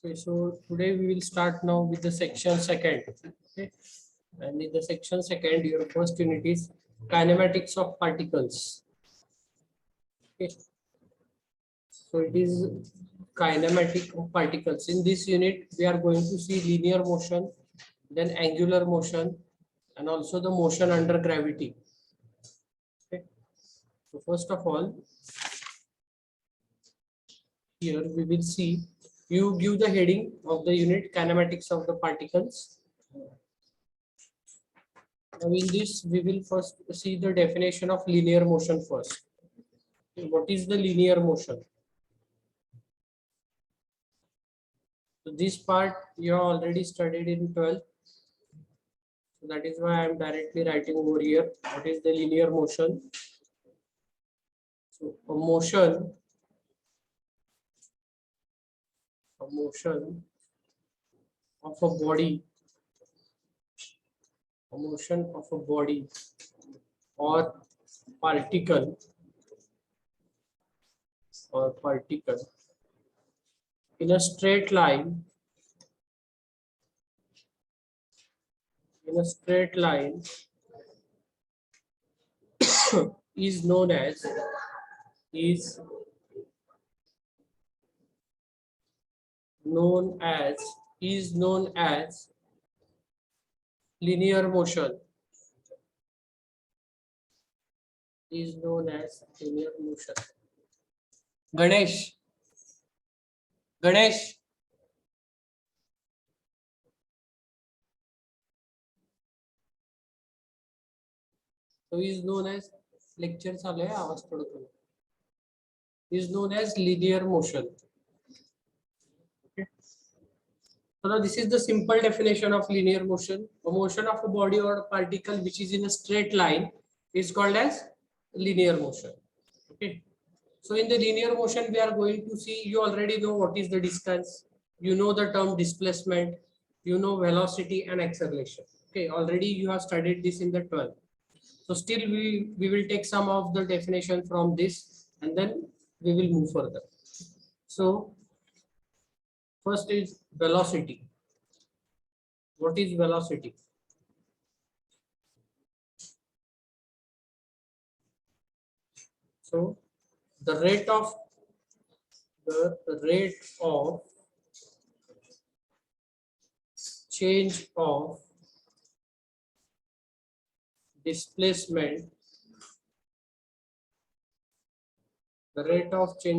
Okay, so today we will start now with the section second. Okay, and in the section second, your first unit is kinematics of particles. Okay, so it is kinematic of particles. In this unit, we are going to see linear motion, then angular motion, and also the motion under gravity. Okay, so first of all, here we will see, you give the heading of the unit kinematics of the particles. Now in this, we will first see the definition of linear motion first. What is the linear motion? So this part you have already studied in 12th. So that is why I am directly writing over here. What is the linear motion? So a motion of a body, or particle in a straight line is known as linear motion. Ganesh. So is known as lecture चालू आहे आवाज थोडं कमी. Is known as linear motion. Okay. So now this is the simple definition of linear motion. A motion of a body or a particle which is in a straight line is called as linear motion. Okay. So in the linear motion, we are going to see, you already know what is the distance, you know the term displacement, you know velocity and acceleration. Okay, already you have studied this in the 12th. So still we will take some of the definition from this and then we will move further. So first is velocity. What is velocity? So the rate of change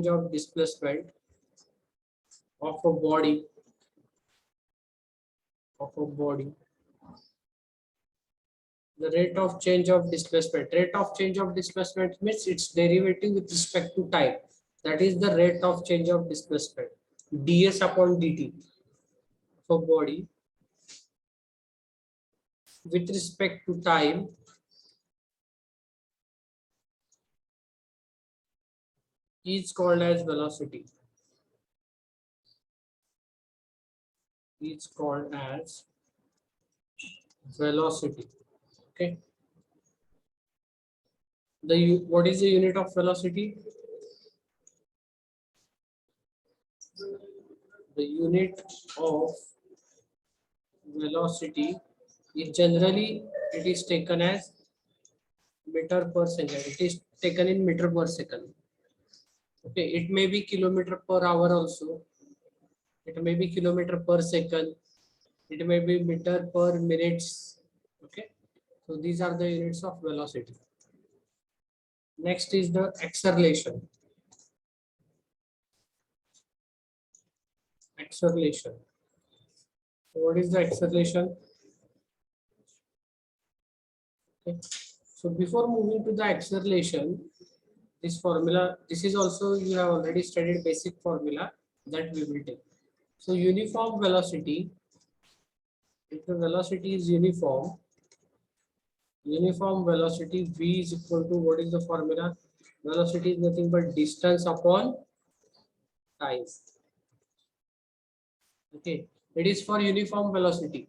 of displacement, of a body, the rate of change of displacement. Rate of change of displacement means its derivative with respect to time. That is the rate of change of displacement. ds upon dt for body with respect to time is called as velocity. Okay. What is the unit of velocity? The unit of velocity is generally, it is taken as meter per second. It is taken in meter per second. Okay, it may be kilometer per hour also. It may be kilometer per second. It may be meter per minutes. Okay, so these are the units of velocity. Next is the acceleration. What is the acceleration? Okay. So before moving to the acceleration, this formula, this is also you have already studied basic formula that we will take. So uniform velocity, if the velocity is uniform, uniform velocity v is equal to, what is the formula? Velocity is nothing but distance upon time. Okay, it is for uniform velocity.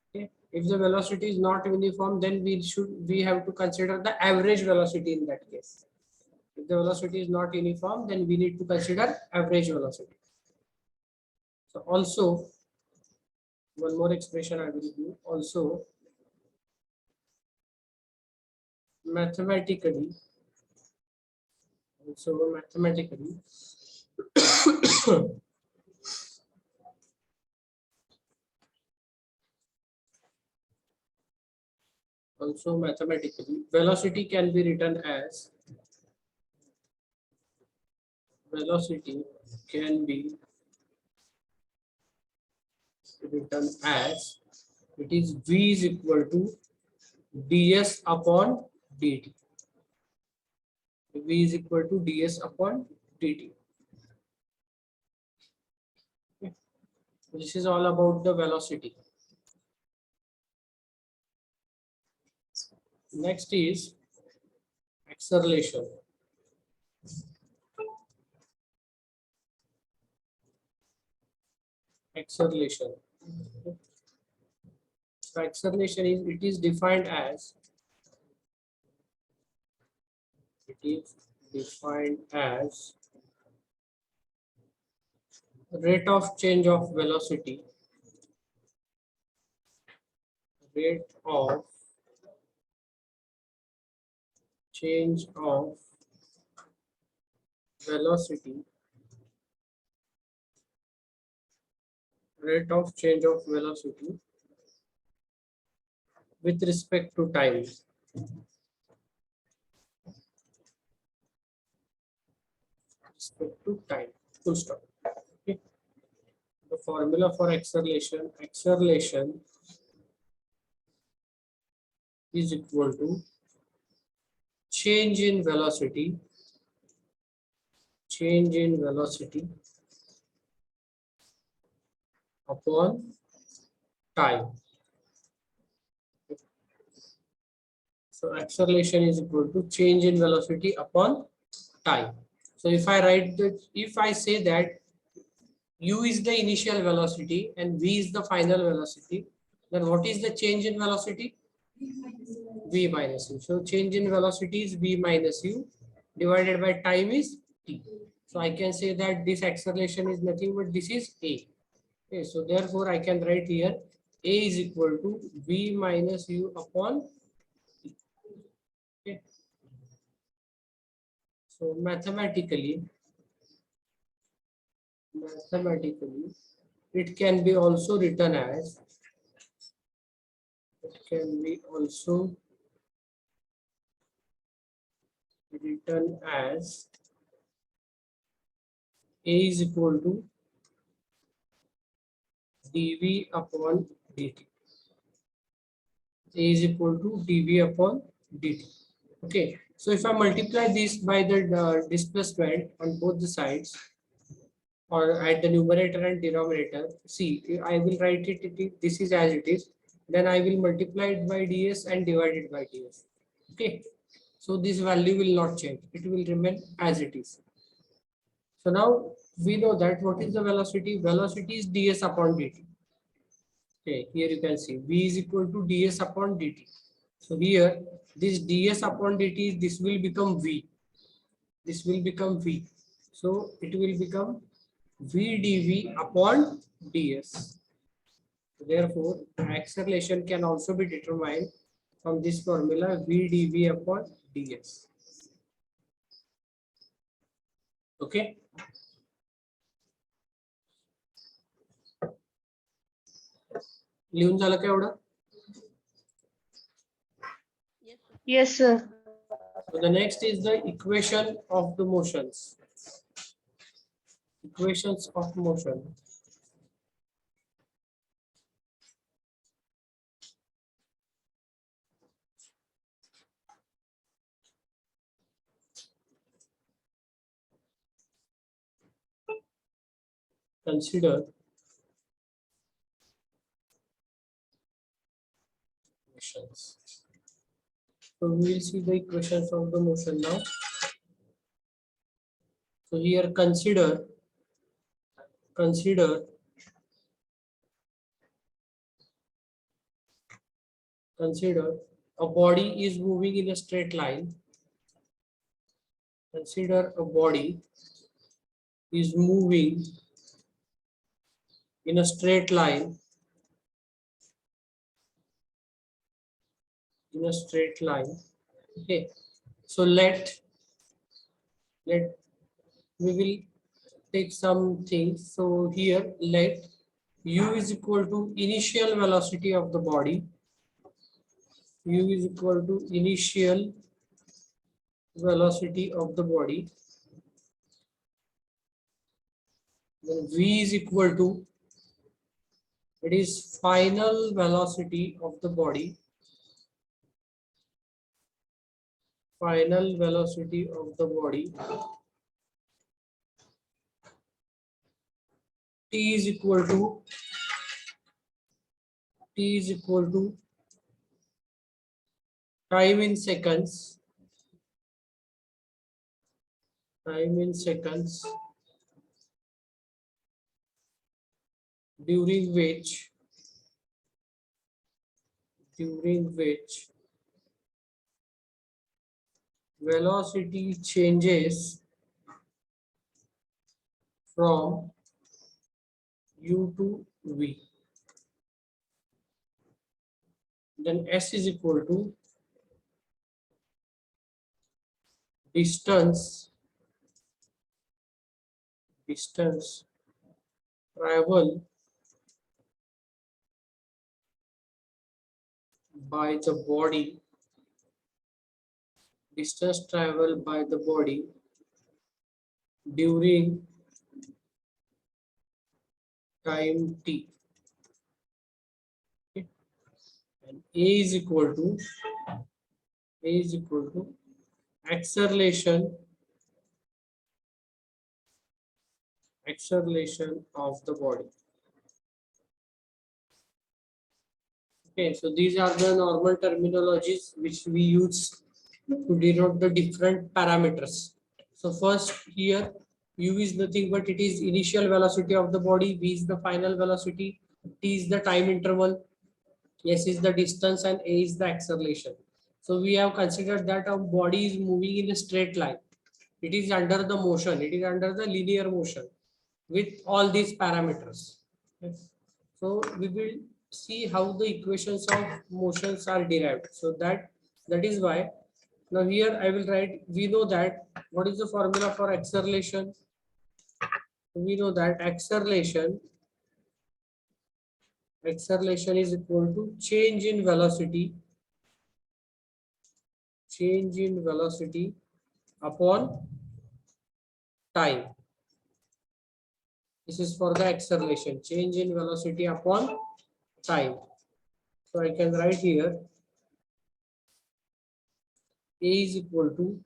Okay, if the velocity is not uniform, then we have to consider the average velocity in that case. If the velocity is not uniform, then we need to consider average velocity. So also, one more expression I will do. Also, mathematically, also mathematically, also mathematically, velocity can be written as, velocity can be written as, it is v is equal to ds upon dt. V is equal to ds upon dt. Okay. This is all about the velocity. Next is acceleration. Acceleration. So acceleration is, it is defined as, it is defined as rate of change of velocity, rate of change of velocity, rate of change of velocity with respect to time. Respect to time. Full stop. Okay. The formula for acceleration, acceleration is equal to change in velocity, change in velocity upon time. So acceleration is equal to change in velocity upon time. So if I write that, if I say that u is the initial velocity and v is the final velocity, then what is the change in velocity? V minus u. So change in velocity is v minus u divided by time is t. So I can say that this acceleration is nothing but this is a. Okay, so therefore I can write here a is equal to v minus u upon t. Okay. So mathematically, it can be also written as, it can be also written as a is equal to dv upon dt. A is equal to dv upon dt. Okay, so if I multiply this by the displacement on both the sides, or at the numerator and denominator, see, I will write it, this is as it is, then I will multiply it by ds and divide it by ds. Okay, so this value will not change, it will remain as it is. So now we know that what is the velocity? Velocity is ds upon dt. Okay, here you can see v is equal to ds upon dt. So here this ds upon dt, this will become v. This will become v. So it will become v dv upon ds. Therefore, acceleration can also be determined from this formula v dv upon ds. Okay. लिहून झालं का एवढं? Yes, sir. So the next is the equation of the motions. Equations of motion. consider motions. So we will see the equations of the motion now. So here consider a body is moving in a straight line. Consider a body is moving in a straight line. Okay. So let we will take some things. So here let u is equal to initial velocity of the body. U is equal to initial velocity of the body. Then v is equal to, it is final velocity of the body. Final velocity of the body. T is equal to time in seconds. During which velocity changes from u to v. Then s is equal to distance travel by the body. Distance traveled by the body during time t. Okay. And a is equal to acceleration of the body. Okay, so these are the normal terminologies which we use to denote the different parameters. So first here u is nothing but it is initial velocity of the body, v is the final velocity, t is the time interval, s is the distance, and a is the acceleration. So we have considered that a body is moving in a straight line. It is under the motion, it is under the linear motion with all these parameters. Yes. So we will see how the equations of motions are derived. So that is why now here I will write, we know that what is the formula for acceleration? We know that acceleration is equal to change in velocity upon time. This is for the acceleration, change in velocity upon time. So I can write here a is equal to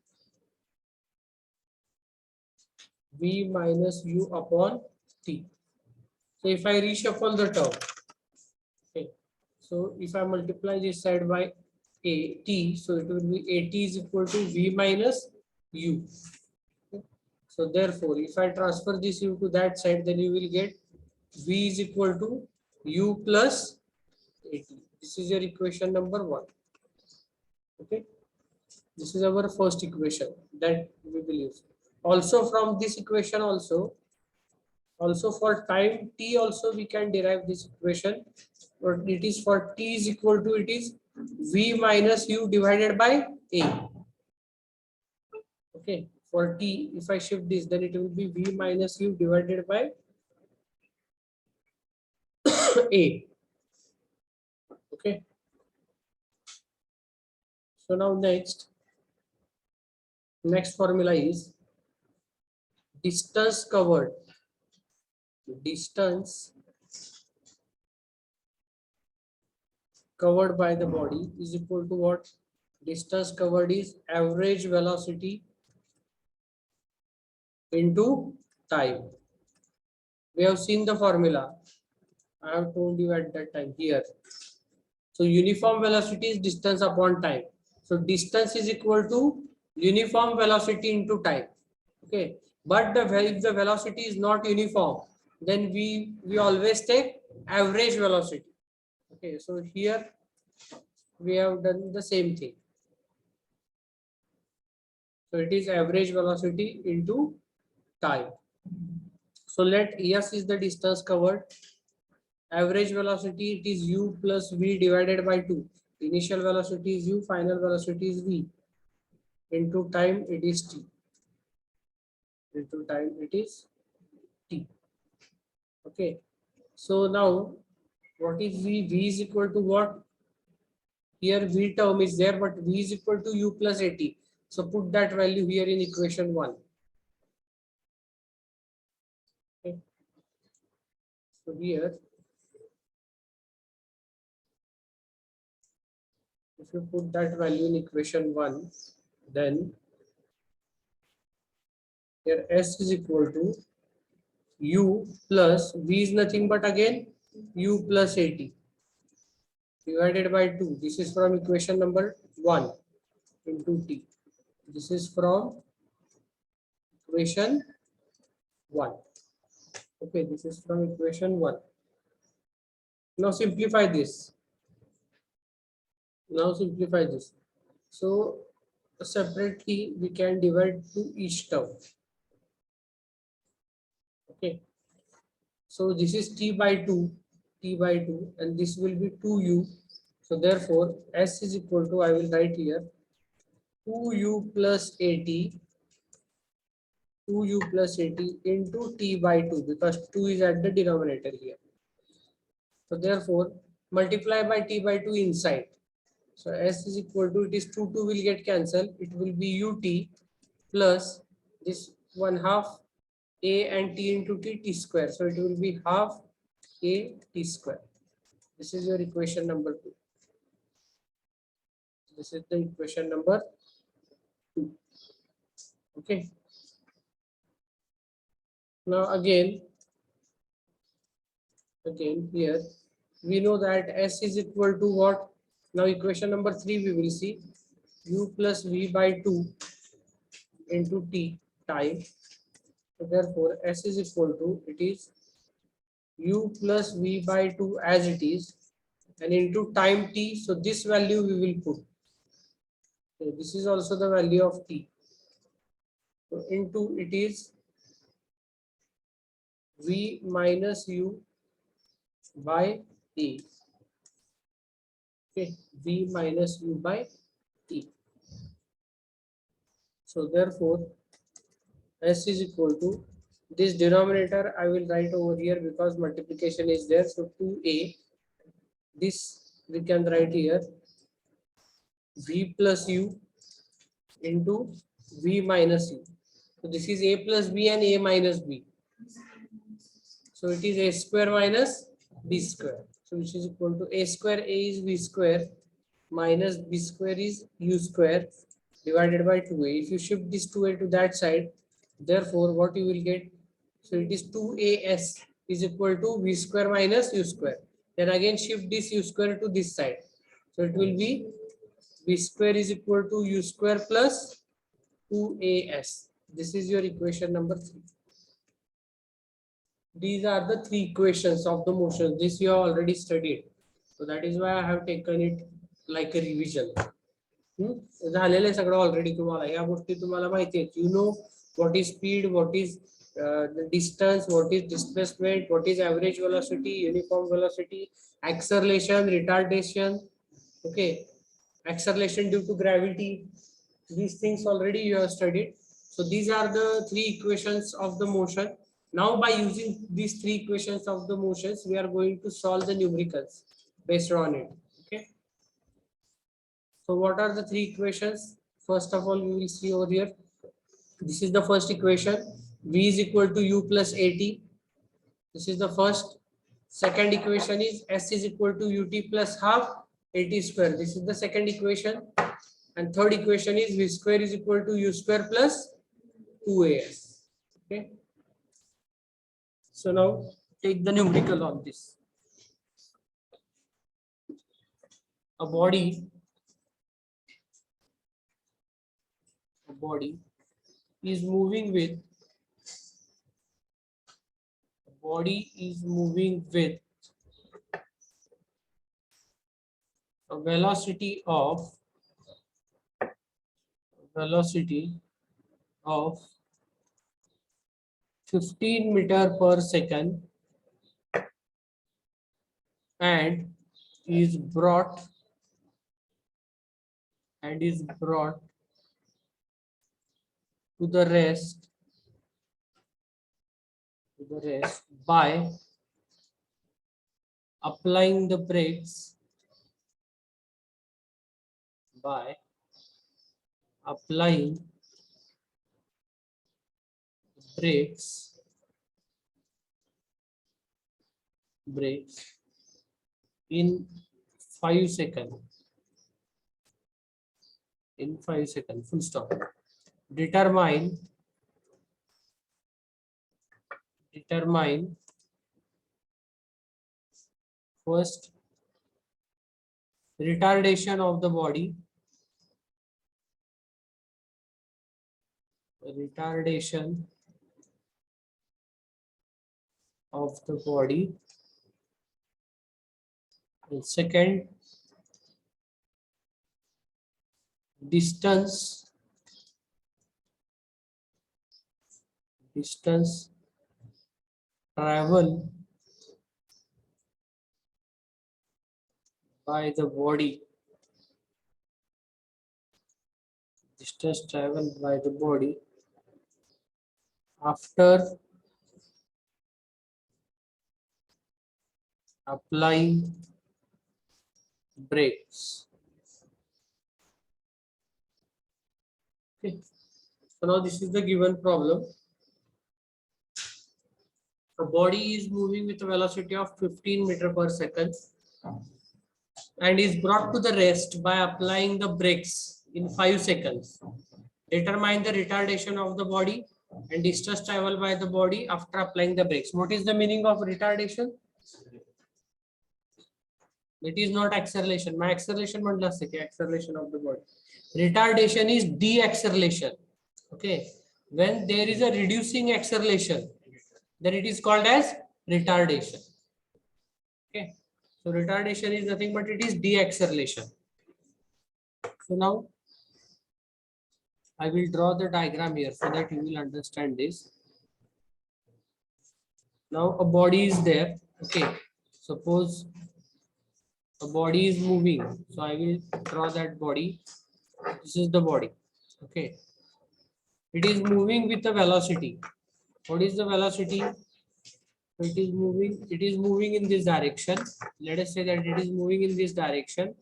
v minus u upon t. So if I reshuffle the term, okay, so if I multiply this side by a t, so it will be a t is equal to v minus u. Okay. So therefore, if I transfer this u to that side, then you will get v is equal to u plus at. This is your equation number 1. Okay, this is our first equation that we will use. Also from this equation also for time t also we can derive this equation, but it is for t is equal to, it is v minus u divided by a. Okay, for t if I shift this, then it will be v minus u divided by a. Okay, so now next formula is distance covered by the body is equal to what? Distance covered is average velocity into time. We have seen the formula. I have told you at that time here. So uniform velocity is distance upon time. So distance is equal to uniform velocity into time. Okay. But if the velocity is not uniform, then we always take average velocity. Okay. So here we have done the same thing. So it is average velocity into time. So let S is the distance covered. Average velocity, it is u plus v divided by 2. Initial velocity is u, final velocity is v. Into time it is t. Into time it is t. Okay. So now what is v? V is equal to what? Here v term is there, but v is equal to u plus at. So put that value here in equation 1. Okay. So here, if you put that value in equation 1, then here s is equal to u plus v is nothing but again u plus at divided by 2. This is from equation number 1 into t. This is from equation 1. Okay, this is from equation 1. Now simplify this. So separately we can divide to each term. Okay. So this is t by 2, and this will be 2u. So therefore s is equal to, I will write here, 2u plus at, 2u plus at into t by 2, because 2 is at the denominator here. So therefore multiply by t by 2 inside. So s is equal to, it is 2 will get cancelled. It will be ut plus this 1/2 a and t into t square. So it will be half a t square. This is your equation number 2. This is the equation number 2. Okay. Now again here we know that s is equal to what? Now equation number 3 we will see, u plus v by 2 into t time. So therefore s is equal to, it is u plus v by 2 as it is, and into time t. So this value we will put. So this is also the value of t. So into, it is v minus u by t. Okay, v minus u by t. So therefore s is equal to, this denominator I will write over here because multiplication is there. So 2a, this we can write here, v plus u into v minus u. So this is a plus b and a minus b. So it is a square minus b square. So which is equal to a square, a is b square minus b square is u square divided by 2a. If you shift this 2a to that side, therefore what you will get? So it is 2as is equal to v square minus u square. Then again shift this u square to this side. So it will be v square is equal to u square plus 2as. This is your equation number 3. These are the 3 equations of the motion. This you have already studied. So that is why I have taken it like a revision. झालेलं आहे सगळं already तुम्हाला या गोष्टी तुम्हाला माहिती आहेत. You know what is speed, what is distance, what is displacement, what is average velocity, uniform velocity, acceleration, retardation, okay, acceleration due to gravity. These things already you have studied. So these are the 3 equations of the motion. Now by using these 3 equations of the motions, we are going to solve the numericals based on it. Okay. So what are the 3 equations? First of all, we will see over here. This is the first equation. V is equal to u plus at. This is the first. Second equation is S is equal to ut plus half at square. This is the second equation. And third equation is v square is equal to u square plus 2as. Okay. So now take the numerical on this. A body is moving with a velocity of 15 meter per second and is brought to the rest by applying the brakes brakes in 5 seconds. Full stop. Determine first retardation of the body, and second distance travel by the body after applying brakes. Okay. So now this is the given problem. A body is moving with a velocity of 15 meter per second and is brought to the rest by applying the brakes in 5 seconds. Determine the retardation of the body and distance traveled by the body after applying the brakes. What is the meaning of retardation? It is not acceleration. My acceleration म्हटलं असतं की acceleration of the body. Retardation is deacceleration. Okay. When there is a reducing acceleration, then it is called as retardation. Okay. So retardation is nothing but it is deacceleration. So now I will draw the diagram here so that you will understand this. Now a body is there. Okay. Suppose a body is moving. So I will draw that body. This is the body. Okay. It is moving with a velocity. What is the velocity? It is moving in this direction. Let us say that it is moving in this direction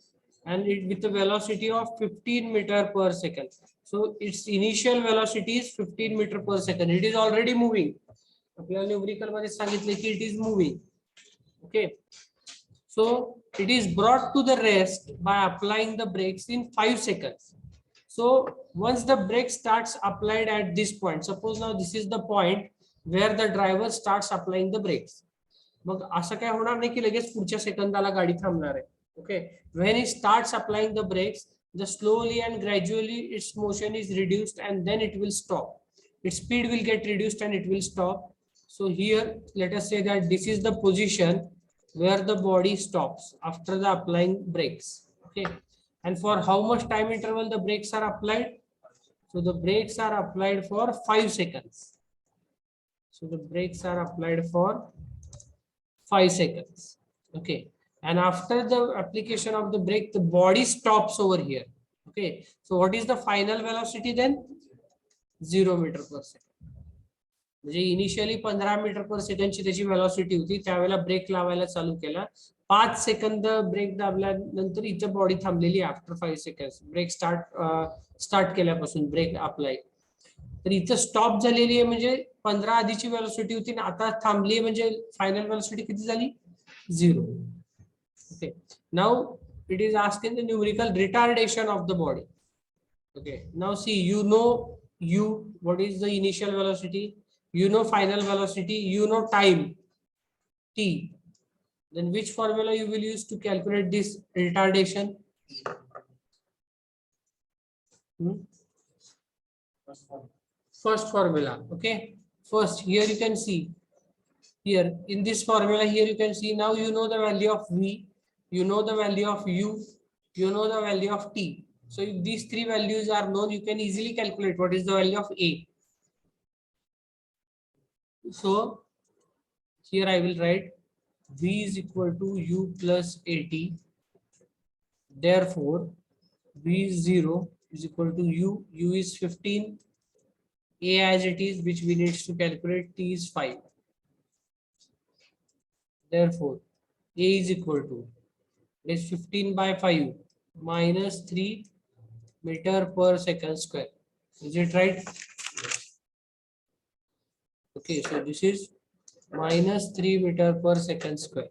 and it with a velocity of 15 meter per second. So its initial velocity is 15 meter per second. It is already moving. आपल्याला numerical मध्ये सांगितले की it is moving. Okay. So it is brought to the rest by applying the brakes in 5 seconds. So once the brake starts applied at this point, suppose now this is the point where the driver starts applying the brakes. मग असं काय होणार नाही की लगेच पुढच्या सेकंदाला गाडी थांबणार आहे. Okay, when he starts applying the brakes, the slowly and gradually its motion is reduced and then it will stop. Its speed will get reduced and it will stop. So here let us say that this is the position where the body stops after the applying brakes. Okay, and for how much time interval the brakes are applied? So the brakes are applied for 5 seconds. So the brakes are applied for 5 seconds. Okay, and after the application of the brake, the body stops over here. Okay, so what is the final velocity then? 0 meter per second. म्हणजे initially 15 metre पर सेकंडची त्याची velocity होती, त्यावेळेला break लावायला चालू केला. 5 second break दाबल्यानंतर इथं body थांबलेली आफ्टर 5 सेकंड ब्रेक स्टार्ट केल्यापासून ब्रेक अप्लाय. तर इथं स्टॉप झालेली आहे म्हणजे 15 आधीची व्हेलॉसिटी होती आणि आता थांबली म्हणजे फायनल व्हेलॉसिटी किती झाली? 0. Okay, now it is asked in the numerical retardation of the body. Okay, now see, you know what is the initial velocity? you know final velocity, you know time t, then which formula you will use to calculate this retardation? Hmm? First formula. Okay, first here you can see, here in this formula, here you can see, now you know the value of v, you know the value of u, you know the value of t. So if these three values are known, you can easily calculate what is the value of a. So here I will write v is equal to u plus at. Therefore v0 is equal to u is 15, a as it is, which we need to calculate, t is 5. Therefore a is equal to, it is 15 by 5 minus 3 meter per second square. Is it right? Okay, so this is minus 3 meter per second square.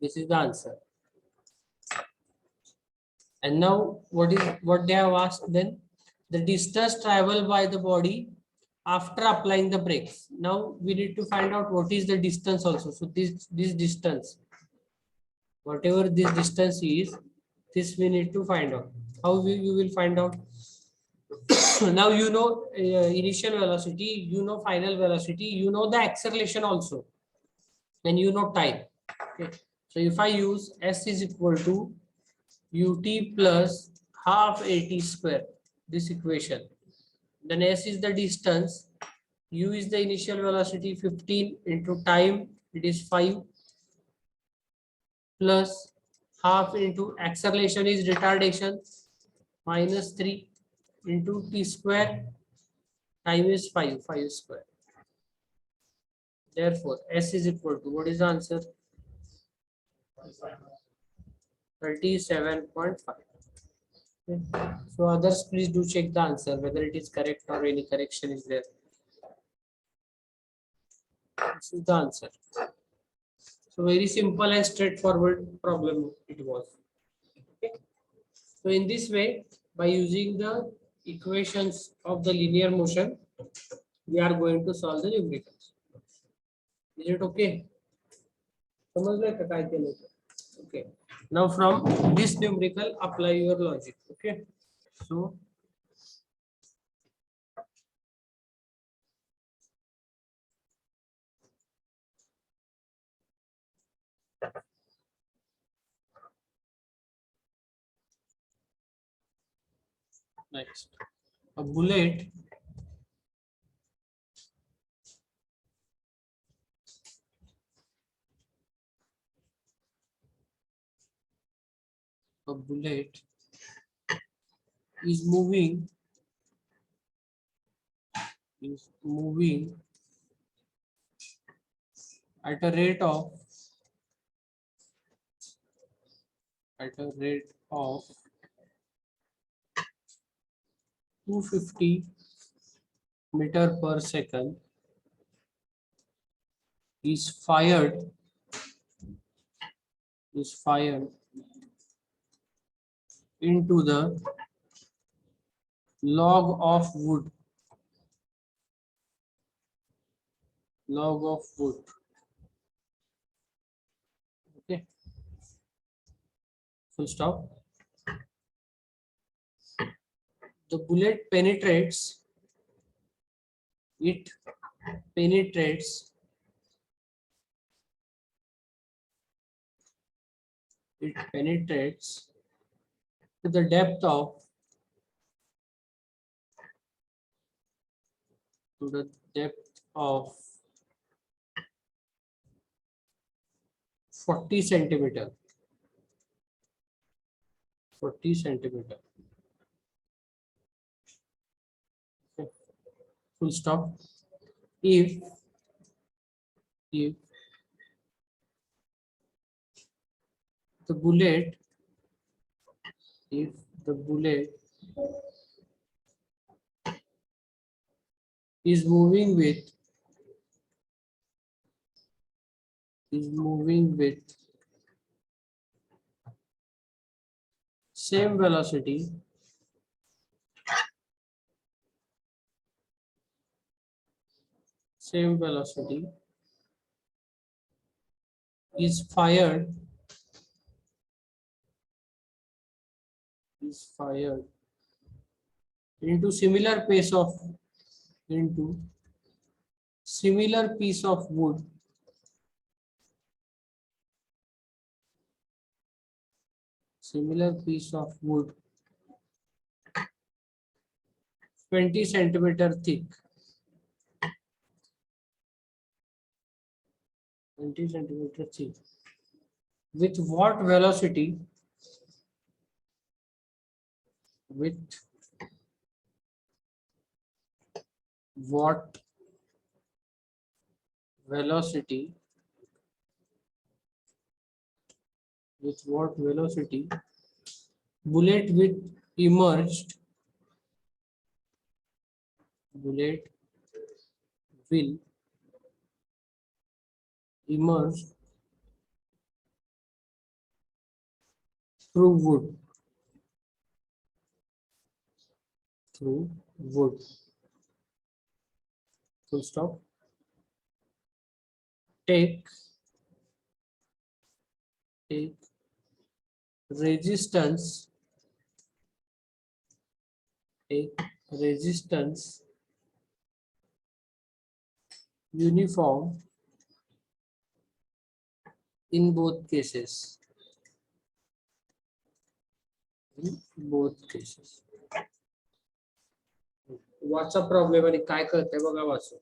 This is the answer. And now what they have asked then? The distance traveled by the body after applying the brakes. Now we need to find out what is the distance also. So this distance, whatever this distance is, this we need to find out. How you will find out? Now you know initial velocity, you know final velocity, you know the acceleration also, and you know time. Okay. So if I use s is equal to ut plus half at square, this equation, then s is the distance, u is the initial velocity 15 into time, it is 5, plus half into acceleration is retardation minus 3 into t square, time is 5 square. Therefore s is equal to, what is the answer? 37.5. Okay. So others, please do check the answer whether it is correct or any correction is there. This is the answer. So very simple and straightforward problem it was. Okay. So in this way, by using the equations of the linear motion, we are going to solve the numericals. Is it okay? समझ का काय केलं ते? Okay. Now from this numerical, apply your logic. Okay. So next, a bullet is moving at a rate of 250 meter per second, is fired into the log of wood. Okay. Full stop. The bullet penetrates. It penetrates to the depth of 40 centimeter. 40 centimeter. Okay. Full stop. If the bullet is moving with same velocity same velocity is fired into into similar piece of wood similar piece of wood 20 centimeter thick 20 centimeter thick with what velocity with what velocity bullet with emerged bullet will emerge through wood full stop take resistance take resistance uniform in both cases What's a problem आणि काय कळतंय बघा वाचू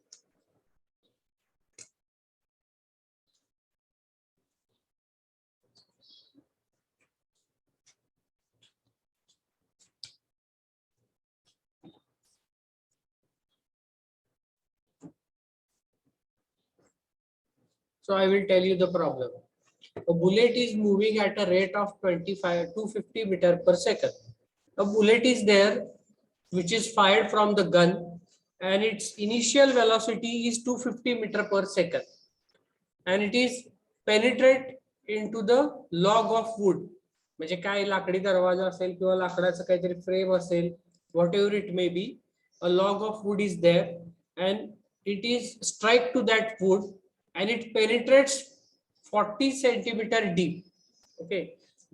So I will tell you the problem. A bullet is moving at a rate of 250 meter per second. A bullet is there which is fired from the gun and its initial velocity is 250 meter per second and it is penetrate into the log of wood. म्हणजे काय लाकडी दरवाजा असेल किंवा लाकडाचं काहीतरी frame असेल whatever it may be a log of wood is there and it is strike to that wood and it penetrates 40 centimeter deep okay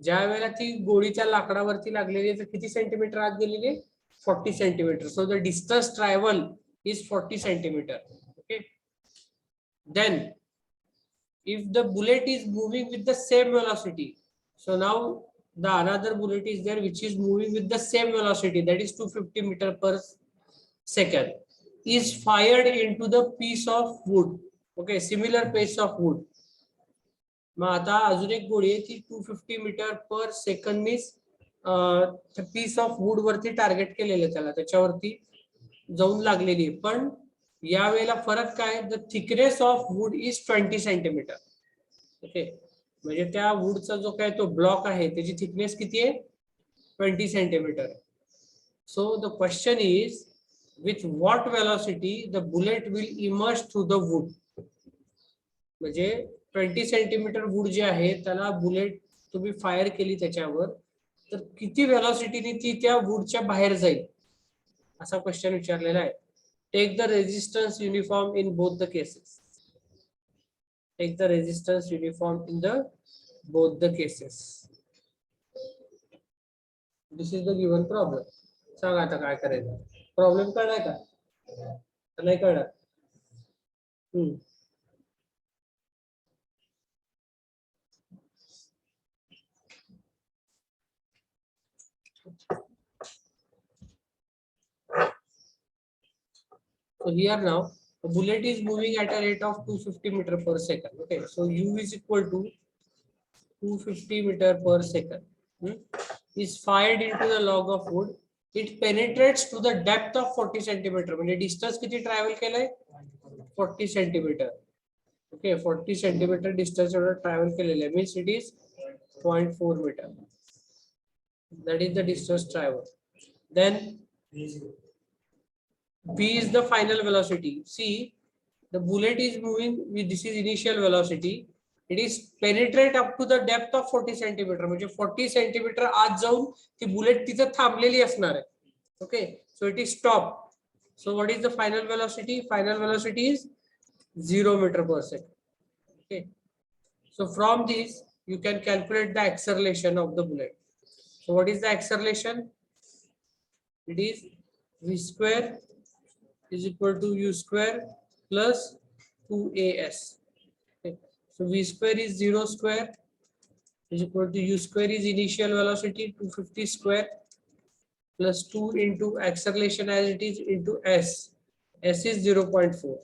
ज्या वेळेला ती गोळीच्या लाकडावरती लागलेली आहे तर किती सेंटीमीटर आत गेलेली आहे 40 centimeter so the distance travel is 40 centimeter okay then if the bullet is moving with the same velocity so now the another bullet is there which is moving with the same velocity that is 250 meter per second is fired into the piece of wood okay similar piece of wood मग आता अजून एक गोळी आहे ती 250 metre per second means piece of wood वरती target केलेलं आहे त्याला त्याच्यावरती जाऊन लागलेली आहे पण या वेळेला फरक काय the thickness of would is 20 centimetre okay म्हणजे त्या वूडचा जो काय तो ब्लॉक आहे त्याची थिकनेस किती आहे 20 centimetre so the question is with what velocity the bullet will emerge through the wood म्हणजे 20 सेंटीमीटर वूड जे आहे त्याला बुलेट तुम्ही फायर केली त्याच्यावर तर किती वेलोसिटीने ती त्या वूडच्या बाहेर जाईल असा क्वेश्चन विचारलेला आहे take the resistance uniform in both the cases take the resistance uniform in the both the cases this is the given problem सांगा आता काय करायचं प्रॉब्लेम कळलाय का नाही कळलं So here now a bullet is moving at a rate of 250 meter per second. Okay, so u is equal to 250 meter per second. Is fired into the log of wood. It penetrates to the depth of 40 centimeter. म्हणजे distance किती travel केलंय 40 centimeter. Okay, 40 centimeter distance एवढं travel केलेलं आहे means it is 0.4 meter. That is the distance travel. Then V is the final velocity. See, the bullet is moving with this is initial velocity. It is penetrate up to the depth of 40 centimeter. म्हणजे 40 centimeter आत जाऊन ती bullet तिथे थांबलेली असणार आहे. Okay, so it is stop. So what is the final velocity? Final velocity is 0 meter per second. Okay. So from this, you can calculate the acceleration of the bullet. So what is the acceleration? It is v square is equal to u square plus 2as. Okay. So v square is 0 square is equal to u square is initial velocity 250 square plus 2 into acceleration as it is into s. S is 0.4.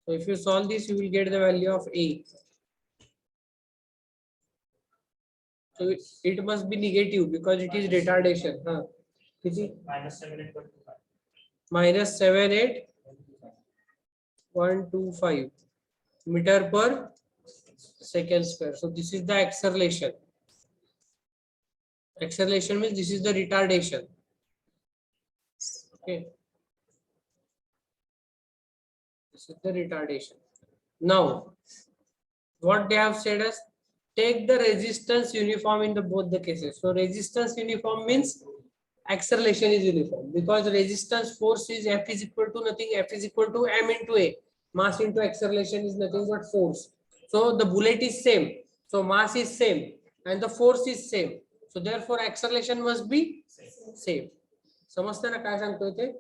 So if you solve this, you will get the value of a. So it must be negative because it is retardation. Huh? Minus 78125 meter per second square. So this is the acceleration. Acceleration means this is the retardation. Okay. This is the retardation. Now, what they have said is take the resistance uniform in the both the cases. So resistance uniform means acceleration is uniform because resistance force is F is equal to nothing. F is equal to m into a. Mass into acceleration is nothing but force. So the bullet is same. So mass is same and the force is same. So therefore acceleration must be same. समजते ना काय सांगतोय ते?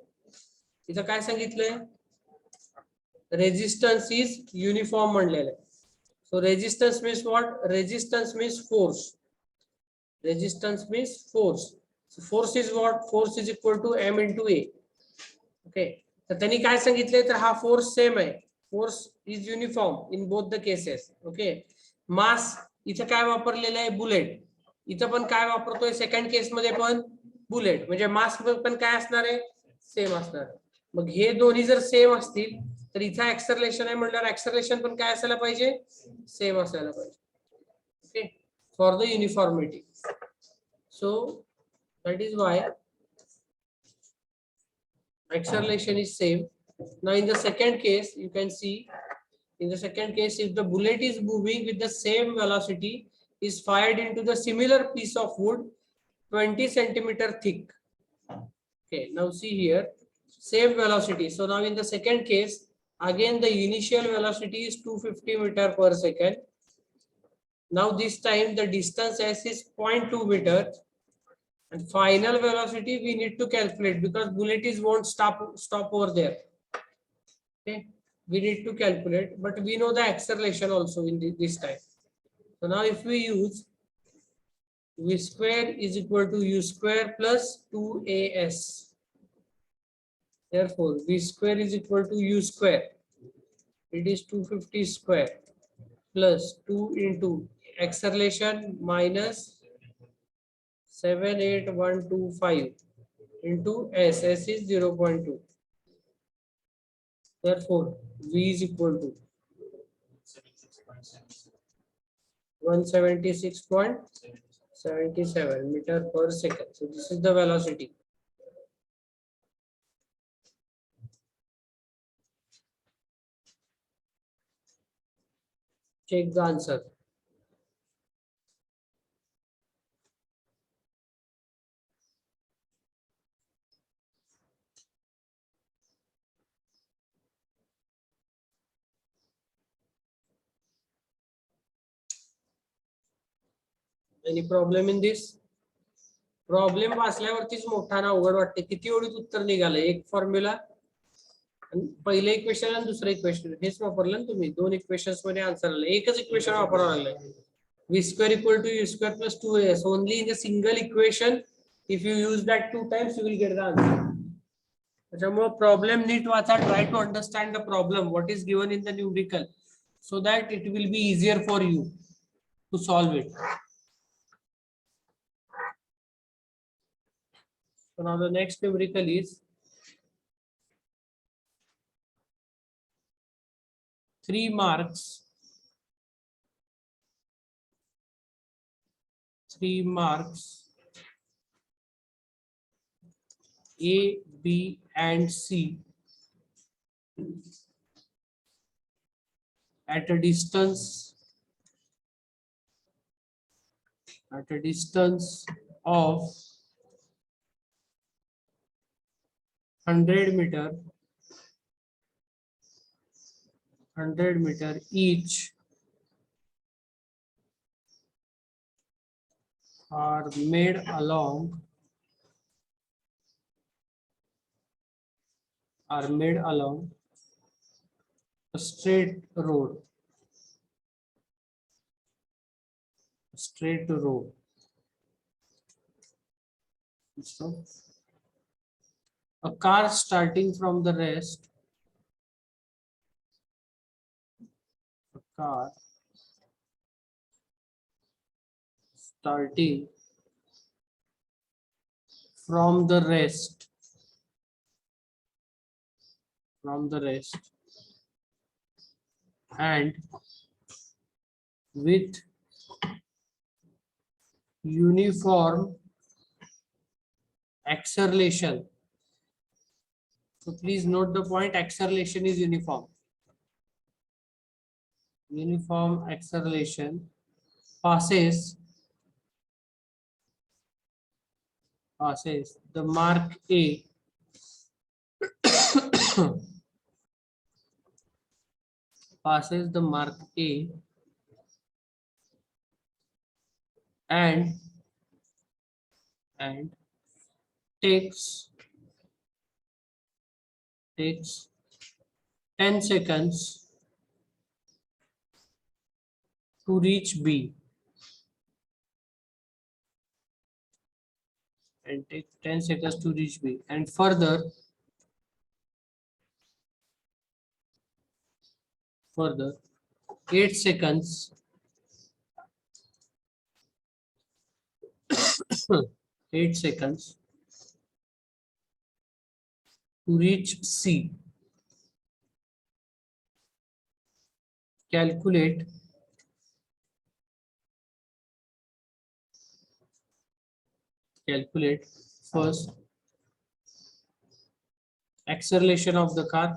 इथं काय सांगितलंय? Resistance is uniform म्हणलेलं आहे. So resistance means what? Resistance means force. Resistance means force. So force is what? Force is equal to m into a. Okay. तर त्यांनी काय सांगितले तर हा फोर्स सेम आहे. Force is uniform in both the cases. Okay. Mass इथं काय वापरलेलं आहे? बुलेट. इथं पण काय वापरतोय? सेकंड केस मध्ये पण बुलेट. म्हणजे मास पण काय असणार आहे? सेम असणार आहे. मग हे दोन्ही जर सेम असतील तर इथं ऍक्सलरेशन आहे म्हणल्यावर ऍक्सलरेशन पण काय असायला पाहिजे? सेम असायला पाहिजे. Okay. For the uniformity. So that is why acceleration is same. Now in the second case, you can see in the second case, if the bullet is moving with the same velocity, is fired into the similar piece of wood 20 centimeter thick. Okay, now see here, same velocity. So now in the second case, again the initial velocity is 250 meter per second. Now this time the distance s is 0.2 meter. And final velocity we need to calculate because bullet is won't stop over there. Okay, we need to calculate, but we know the acceleration also in this time. So now if we use v square is equal to u square plus 2as. Therefore v square is equal to u square. It is 250 square plus 2 into acceleration minus 78125 into s. S is 0.2. Therefore, v is equal to 176.77 meter per second. So this is the velocity. Check the answer. Any problem in this? Problem वाचल्यावरतीच मोठा ना अवघड वाटते. किती ओळीत उत्तर निघाले? एक formula, पहिले इक्वेशन आणि दुसरं इक्वेशन हेच वापरलं ना तुम्ही. दोन इक्वेशन्स मध्ये आन्सर आले. एकच इक्वेशन वापरावं लागलंय. v square equal to u square plus 2as. Only in the single equation, if you use that 2 times, you will get the answer. त्याच्यामुळे प्रॉब्लेम नीट वाचा. Try to understand the problem, what is given in the numerical, so that it will be easier for you to solve it. So now the next numerical is 3 marks. 3 marks. A, B, and C at a distance of 100 meter 100 meter each are made along a straight road. So a car starting from the rest, a car starting from the rest, and with uniform acceleration. So please note the point, acceleration is uniform. Uniform acceleration passes the mark A passes the mark A and takes 10 seconds to reach B, and further 8 seconds 8 seconds to reach C. Calculate first acceleration of the car,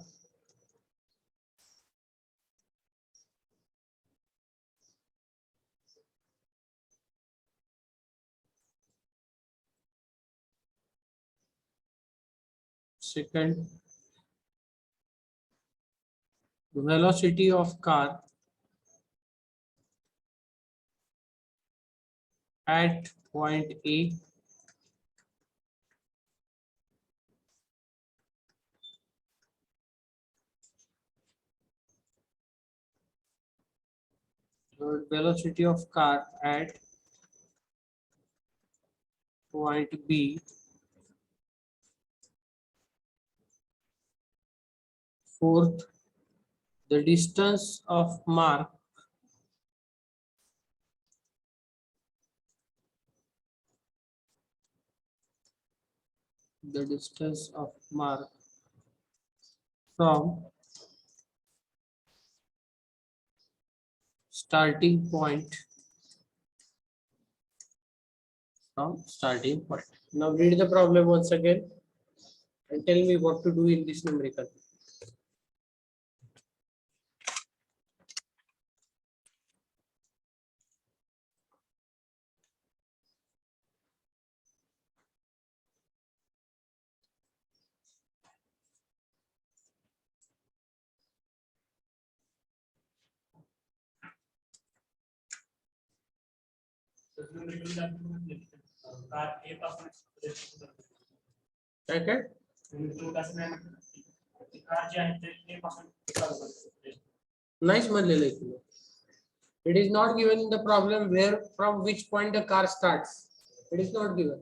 second velocity of car at point A, third velocity of car at point B, fourth the distance of mark from starting point. Now read the problem once again and tell me what to do in this numerical. Okay. Nice म्हणलेलं आहे तुला. It is not given in the problem where from which point the car starts. It is not given.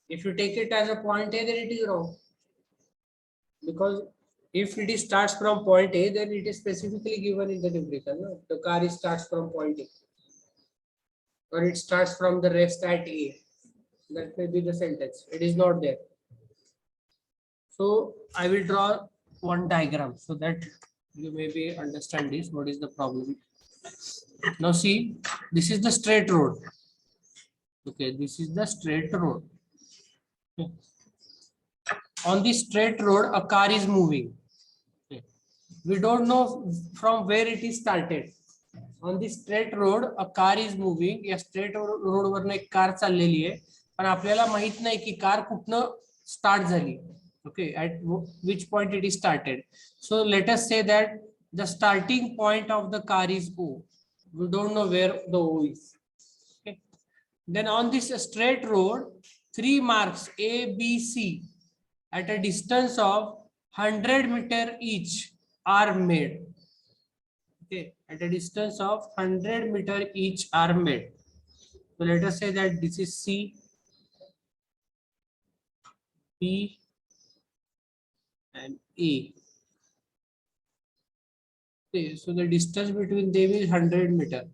If you take it as a point A, then it is wrong. Because if it is starts from point A, then it is specifically given in the numerical. No? The car starts from point A. Or it starts from the rest at A. That may be the sentence. It is not there. So I will draw one diagram so that you maybe understand this. What is the problem? Now see, this is the straight road. Okay, this is the straight road. Okay. On the straight road, a car is moving. Okay. We don't know from where it is started. On the straight road, a car is moving. या straight road वरनं एक car चाललेली आहे. पण आपल्याला माहित नाही की कार कुठनं start झाली. Okay, at which point it is started. So let us say that the starting point of the car is O. We don't know where the O is. Okay. Then on this straight road, 3 marks A, B, C at a distance of 100 meters each are made. Okay, at a distance of 100 meters each are made. So let us say that this is C, B, and A. Okay, so the distance between them is 100 meters.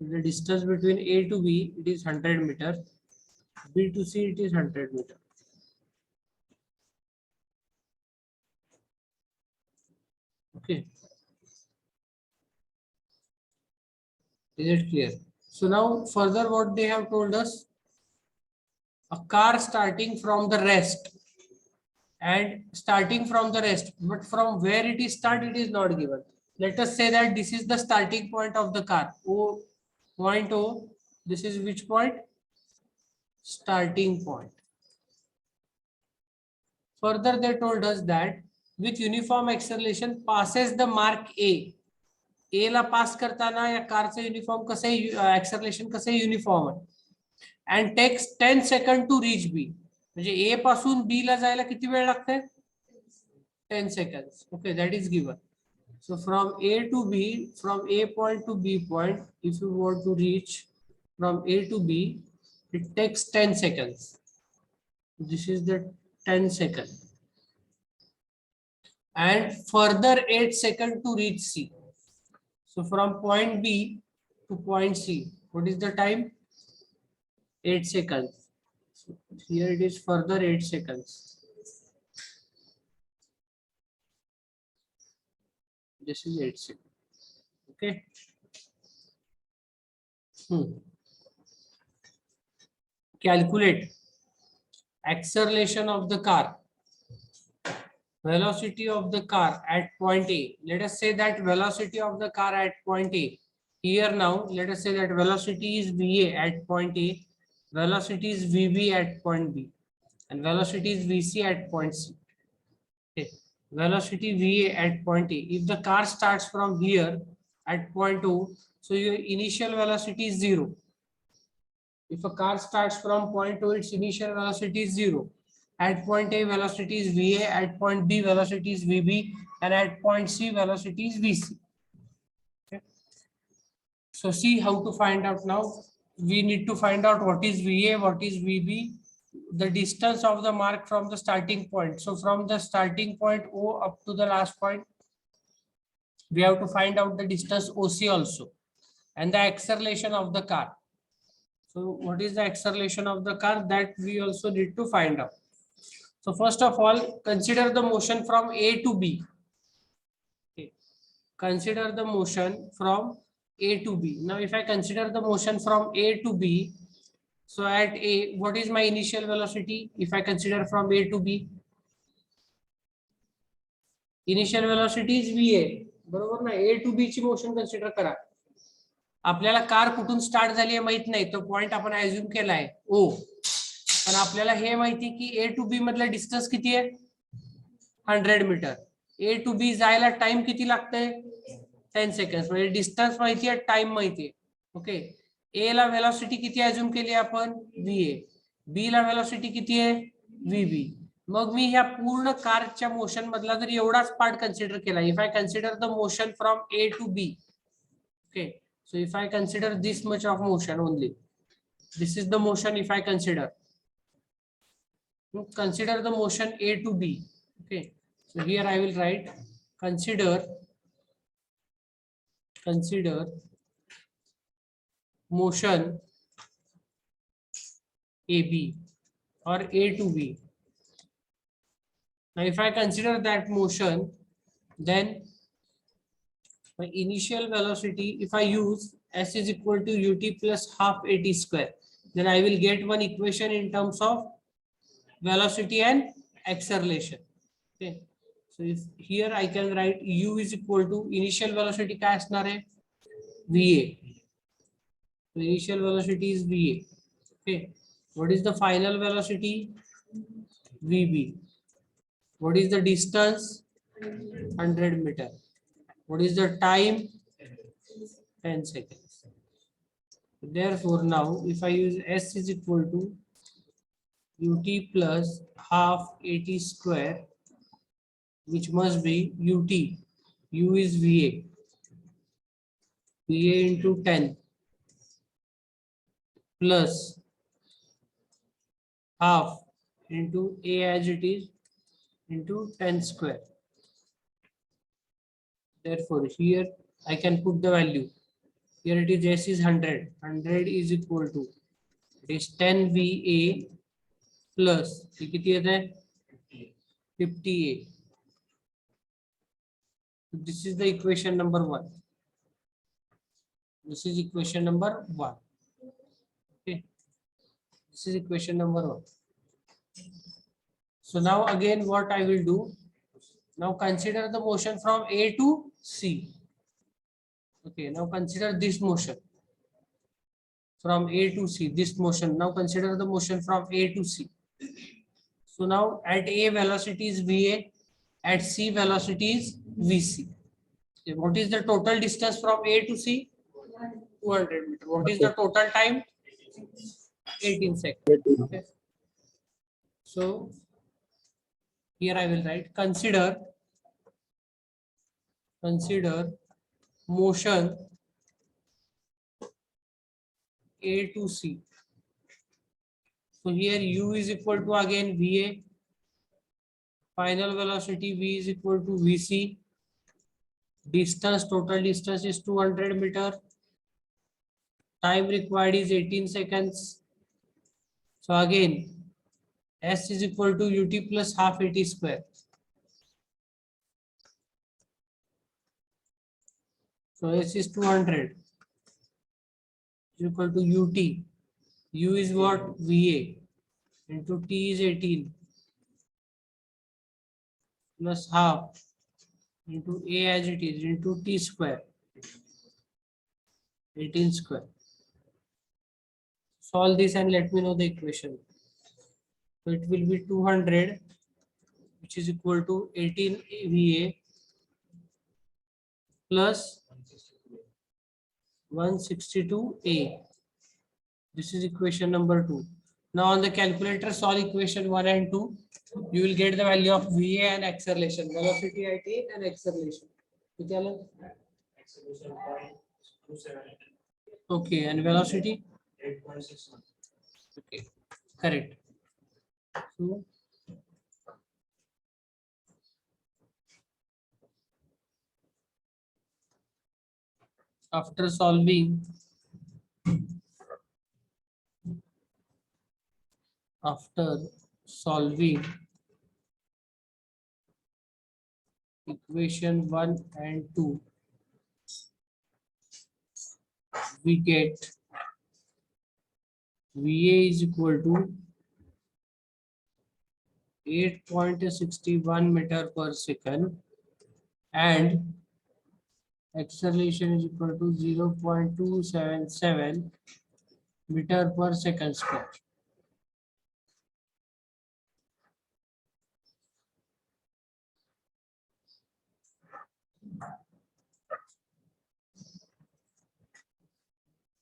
The distance between A to B, it is 100 meters. B to C, it is 100 meters. Okay. Is it clear? So now further what they have told us, a car starting from the rest and starting from the rest, but from where it is start, it is not given. Let us say that this is the starting point of the car. O, point O, this is which point? Starting point. Further, they told us that with uniform acceleration passes the mark A. A La pass करताना या कारचं uniform कसं acceleration कसं uniform आहे and takes 10 second to reach B. म्हणजे A पासून B ला जायला किती वेळ लागते? 10 seconds. Okay, that is given. So from A to B, from A point to B point, if you want to reach from A to B, it takes 10 seconds. This is the 10 second. And further 8 seconds to reach C. So from point B to point C, what is the time? 8 seconds. So here it is further 8 seconds. This is 8 seconds. Okay. Calculate acceleration of the car, velocity of the car at point A. Let us say that velocity of the car at point A. Here now, let us say that velocity is VA at point A, velocity is VB at point B, and velocity is VC at point C. Okay. Velocity VA at point A. If the car starts from here at point O, so your initial velocity is 0. If a car starts from point O, its initial velocity is 0. At point A, velocity is VA, at point B, velocity is VB, and at point C, velocity is VC. Okay. So see how to find out now. We need to find out what is VA, what is VB, the distance of the mark from the starting point. So from the starting point O up to the last point, we have to find out the distance OC also, and the acceleration of the car. So what is the acceleration of the car? That we also need to find out. So first of all, consider the motion from A to B. Okay. Consider the motion from A to B. Now if I consider the motion from A to B, so at A, what is my initial velocity? If I consider from A to B, initial velocity is VA. बरोबर ना? A to B ची motion consider करा. आपल्याला car कुठून start झाली आहे माहित नाही, तो पॉइंट आपण अज्युम केलाय ओ, पण आपल्याला हे माहिती की ए टू बी मधला डिस्टन्स किती आहे? 100 मीटर. ए टू बी जायला टाइम किती लागतंय? 10 सेकंड. म्हणजे डिस्टन्स माहिती आहे, टाइम माहिती आहे. ओके. ए ला वेलोसिटी किती अज्युम केली आपण? व्हीए. बी ला वेलोसिटी किती आहे? व्हीबी. मग मी ह्या पूर्ण कारच्या मोशन मधला जर एवढाच पार्ट कन्सिडर केला, if I consider the motion from A to B, okay, so if I consider this much of motion only, this is the motion. If I consider the motion A to B, okay, so here I will write consider motion AB or A to B. Now if I consider that motion, then my initial velocity, if I use s is equal to ut plus half at square, then I will get one equation in terms of velocity and acceleration. Okay, so if here I can write u is equal to initial velocity काय असणार आहे? VA. So initial velocity is VA. Okay, what is the final velocity? VB. What is the distance? 100 meter. What is the time? 10 seconds. Therefore, now if I use S is equal to ut plus half at square, which must be ut. U is VA. VA into 10 plus half into A as it is into 10 square. Therefore, here I can put the value. Here it is S is 100. 100 is equal to, it is 10 VA plus, ये कितनी है? 50A. This is the equation number 1. This is equation number 1. Okay. This is equation number 1. So now again what I will do, now consider the motion from A to C. Okay, now consider this motion from A to C, this motion. Now consider the motion from A to C. So now at A velocity is VA, at C velocity is VC. Okay, what is the total distance from A to C? 200 meters. What is the total time? 18 seconds. Okay. So here I will write, consider motion A to C. So here U is equal to again VA, final velocity V is equal to VC, distance, total distance is 200 meter, time required is 18 seconds. So again S is equal to ut plus half at square. So S is 200 is equal to ut. U is what? VA into T is 18 plus half into A as it is into T square, 18 square. Solve this and let me know the equation. So it will be 200, which is equal to 18 VA plus 162A. This is equation number 2. Now on the calculator solve equation 1 and 2. You will get the value of VA and acceleration, velocity at A and acceleration. Okay, and velocity? 8.61. Okay, correct. So after solving equation 1 and 2, we get VA is equal to 8.61 meter per second and acceleration is equal to 0.277 meter per second square.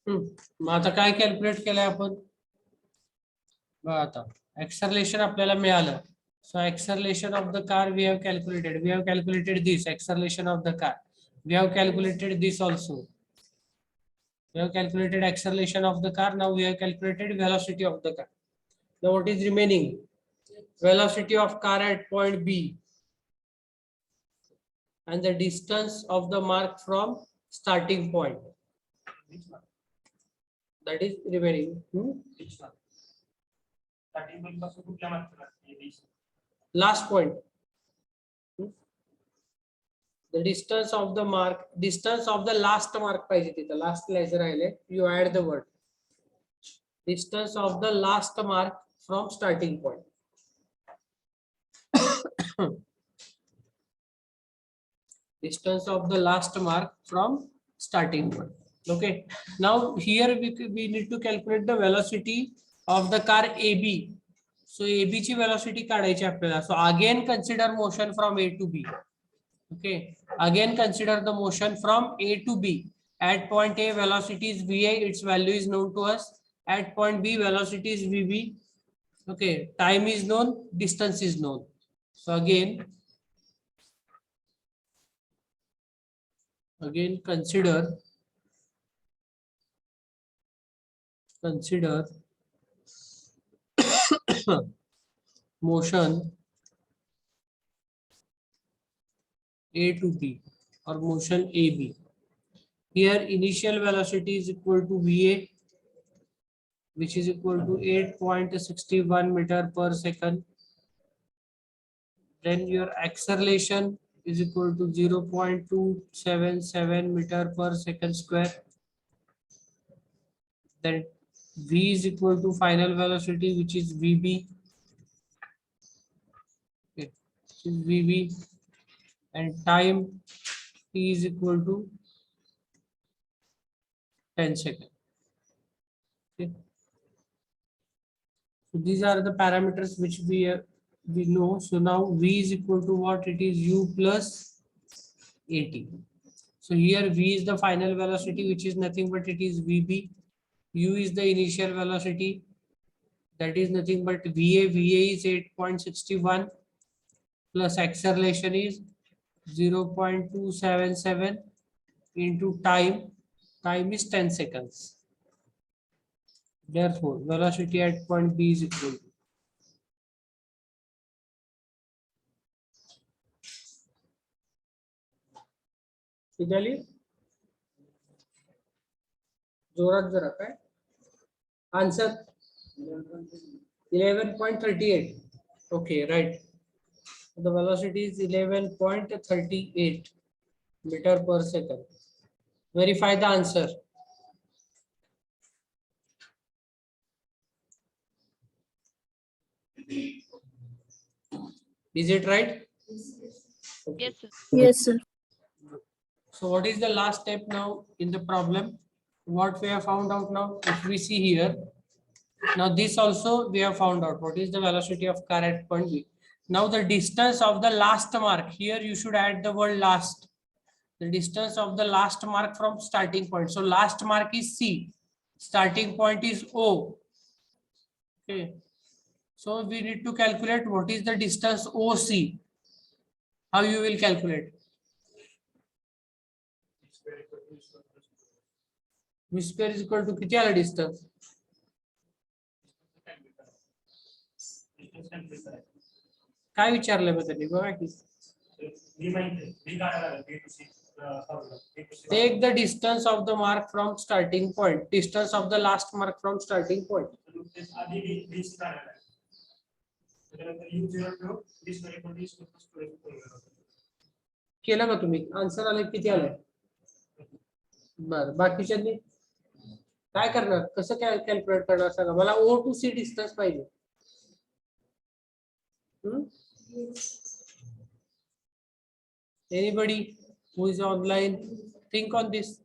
मग आता काय calculate केलंय आपण? बघा आता acceleration आपल्याला मिळालं. So acceleration of the car we have calculated. We have calculated this acceleration of the car. We have calculated this also. We have calculated acceleration of the car. Now we have calculated velocity of the car. Now what is remaining? Velocity of car at point B and the distance of the mark from starting point. That is remaining. Last point. The distance of the mark, distance of the last mark पाहिजे तिथं, last laser राहिले. You add the word. Distance of the last mark from starting point. Distance of the last mark from starting point. Okay. Now here we need to calculate the velocity of the car AB. So AB ची velocity काढायची आपल्याला. So again consider motion from A to B. Okay. Again, consider the motion from A to B. At point A, velocity is Va. Its value is known to us. At point B, velocity is Vb. Okay. Time is known. Distance is known. So again consider motion A to B or motion AB. Here initial velocity is equal to Va, which is equal to 8.61 meter per second. Then your acceleration is equal to 0.277 meter per second square. Then V is equal to final velocity, which is Vb. Okay, which is Vb, and time t is equal to 10 seconds. Okay. So these are the parameters which we know. So now V is equal to what? It is U plus AT. So here V is the final velocity, which is nothing but it is Vb. U is the initial velocity, that is nothing but Va. Va is 8.61 plus acceleration is 0.277 into time. Time is 10 seconds. Therefore, velocity at point B is equal to जोरात जरा काय answer 11.38. Okay, right. The velocity is 11.38 meter per second. Verify the answer. Is it right? Okay. Yes, sir. Yes, sir. So what is the last step now in the problem? What we have found out now, if we see here, now this also we have found out what is the velocity of car at point B. Now the distance of the last mark, here you should add the word last. The distance of the last mark from starting point. So last mark is C, starting point is O. Okay. So we need to calculate what is the distance OC. How you will calculate? V square is equal to किती आला distance? काय विचारलंय बघ त्यांनी बघा की take the distance of the mark from starting point, distance of the last mark from starting point. केलं का तुम्ही आन्सर आले किती आले बरं बाकीच्यांनी काय करणार कसं कॅल्क्युलेट करणार सांगा मला O to C डिस्टन्स पाहिजे anybody who is online think on this.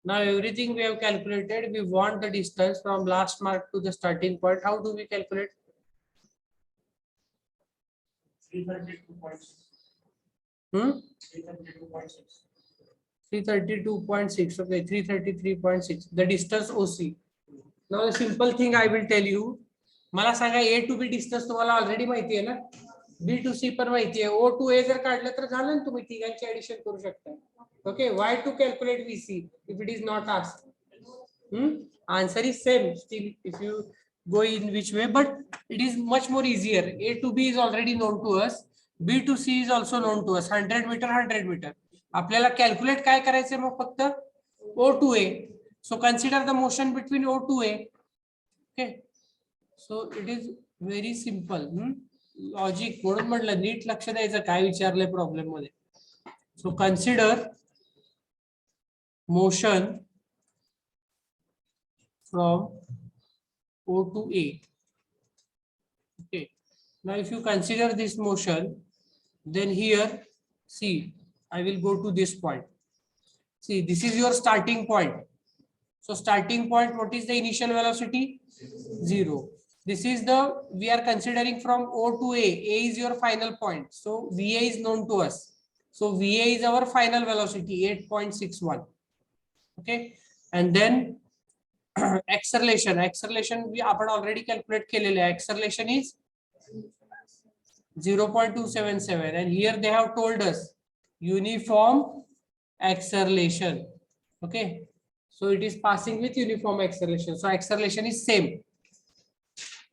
Now everything we have calculated, we want the distance from last mark to the starting point. How do we calculate? 332.6. Okay, 333.6. The distance OC. Now the simple thing I will tell you. मला सांगा A to B distance तुम्हाला already माहिती आहे ना B to C पण माहिती आहे O to A जर काढलं तर झालं ना तुम्ही तिघांची ऍडिशन करू शकता. Okay, why to calculate VC if it is not asked? Answer is same still if you go in which way, but it is much more easier. A to B is already known to us. B to C is also known to us. 100 meter, 100 meter. आपल्याला calculate काय करायचं मग फक्त O to A. So consider the motion between O to A. Okay. So it is very simple. Logic म्हणून म्हटलं NEET लक्ष द्यायचं काय विचारलंय problem मध्ये. So consider motion from O to A. Okay. Now if you consider this motion, then here, see, I will go to this point. See, this is your starting point. So starting point, what is the initial velocity? 0. This is the, we are considering from O to A. A is your final point. So VA is known to us. So VA is our final velocity, 8.61. Okay. And then acceleration. Acceleration we already calculate केलेले. Acceleration is 0.277. And here they have told us uniform acceleration. Okay. So it is passing with uniform acceleration. So acceleration is same.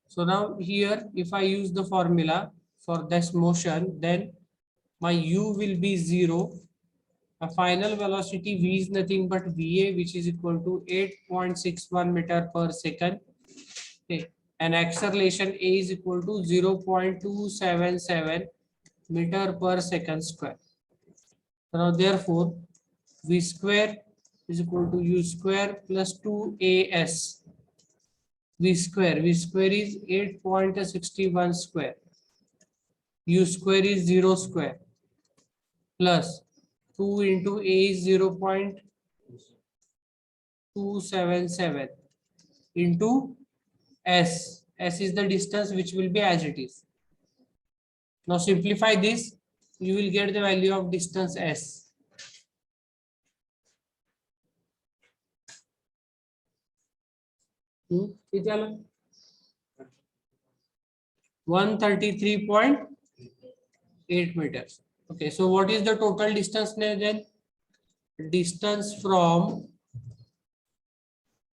So now here, if I use the formula for this motion, then my u will be 0. The final velocity v is nothing but va, which is equal to 8.61 meter per second. Okay. And acceleration a is equal to 0.277 meter per second square. So now therefore, v square is equal to u square plus 2as. V square is 8.61 square. U square is 0 square plus 2 into A is 0.277 into S. S is the distance which will be as it is. Now simplify this, you will get the value of distance S. किती आलं? 133.8 meters. Okay, so what is the total distance then? Distance from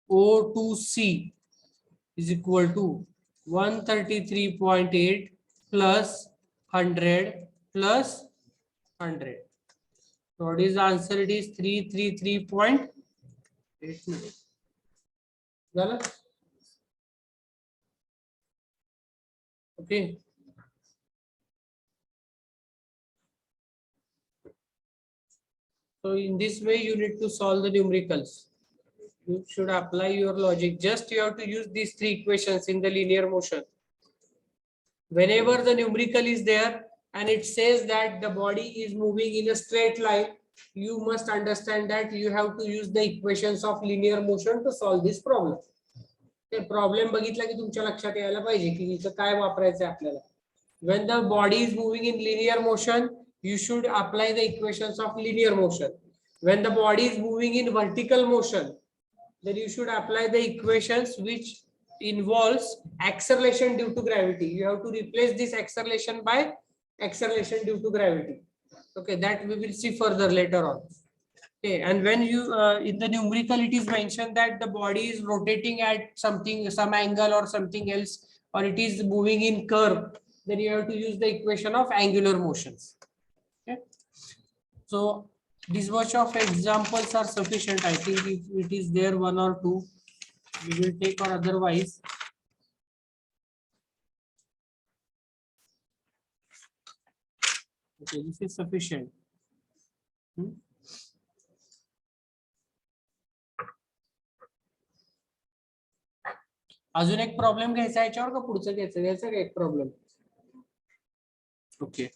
O to C is equal to 133.8 plus 100 plus 100. So what is the answer? It is 333.8 meters. Okay. So in this way, you need to solve the numericals. You should apply your logic. Just you have to use these three equations in the linear motion. Whenever the numerical is there and it says that the body is moving in a straight line, you must understand that you have to use the equations of linear motion to solve this problem. ते problem बघितला की तुमच्या लक्षात यायला पाहिजे की इथं काय वापरायचं आहे आपल्याला. When the body is moving in linear motion, you should apply the equations of linear motion. When the body is moving in vertical motion, then you should apply the equations which involves acceleration due to gravity. You have to replace this acceleration by acceleration due to gravity. Okay, that we will see further later on. Okay, and when you in the numerical it is mentioned that the body is rotating at some angle or something else, or it is moving in curve, then you have to use the equation of angular motions. Okay, so this much of examples are sufficient. I think if it is there one or two, we will take, or otherwise okay, this is sufficient. अजून एक problem घ्यायचा याच्यावर का पुढचं घ्यायचं का एक problem. Okay,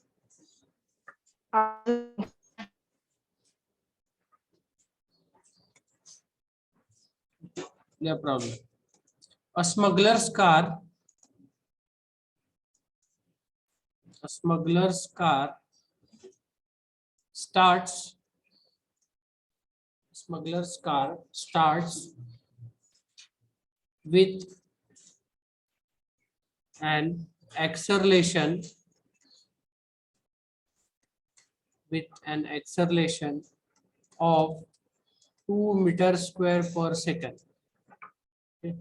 no problem. A smuggler's car starts with an acceleration of 2 meters square per second. Okay.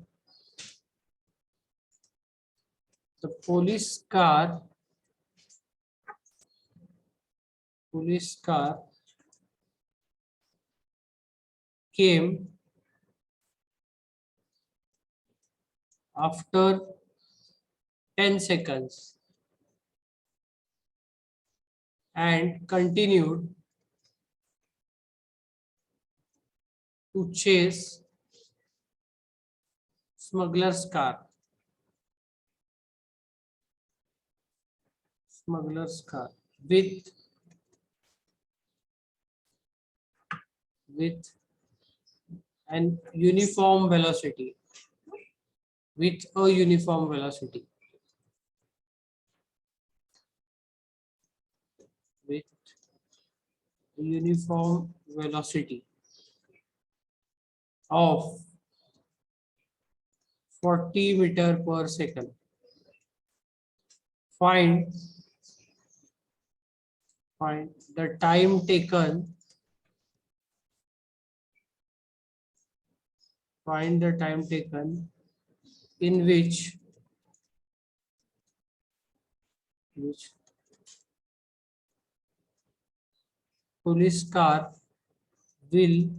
The police car came after 10 seconds and continued to chase smuggler's car with an uniform velocity. with a uniform velocity. With uniform velocity of 40 meter per second. Find the time taken. Find the time taken in which police car will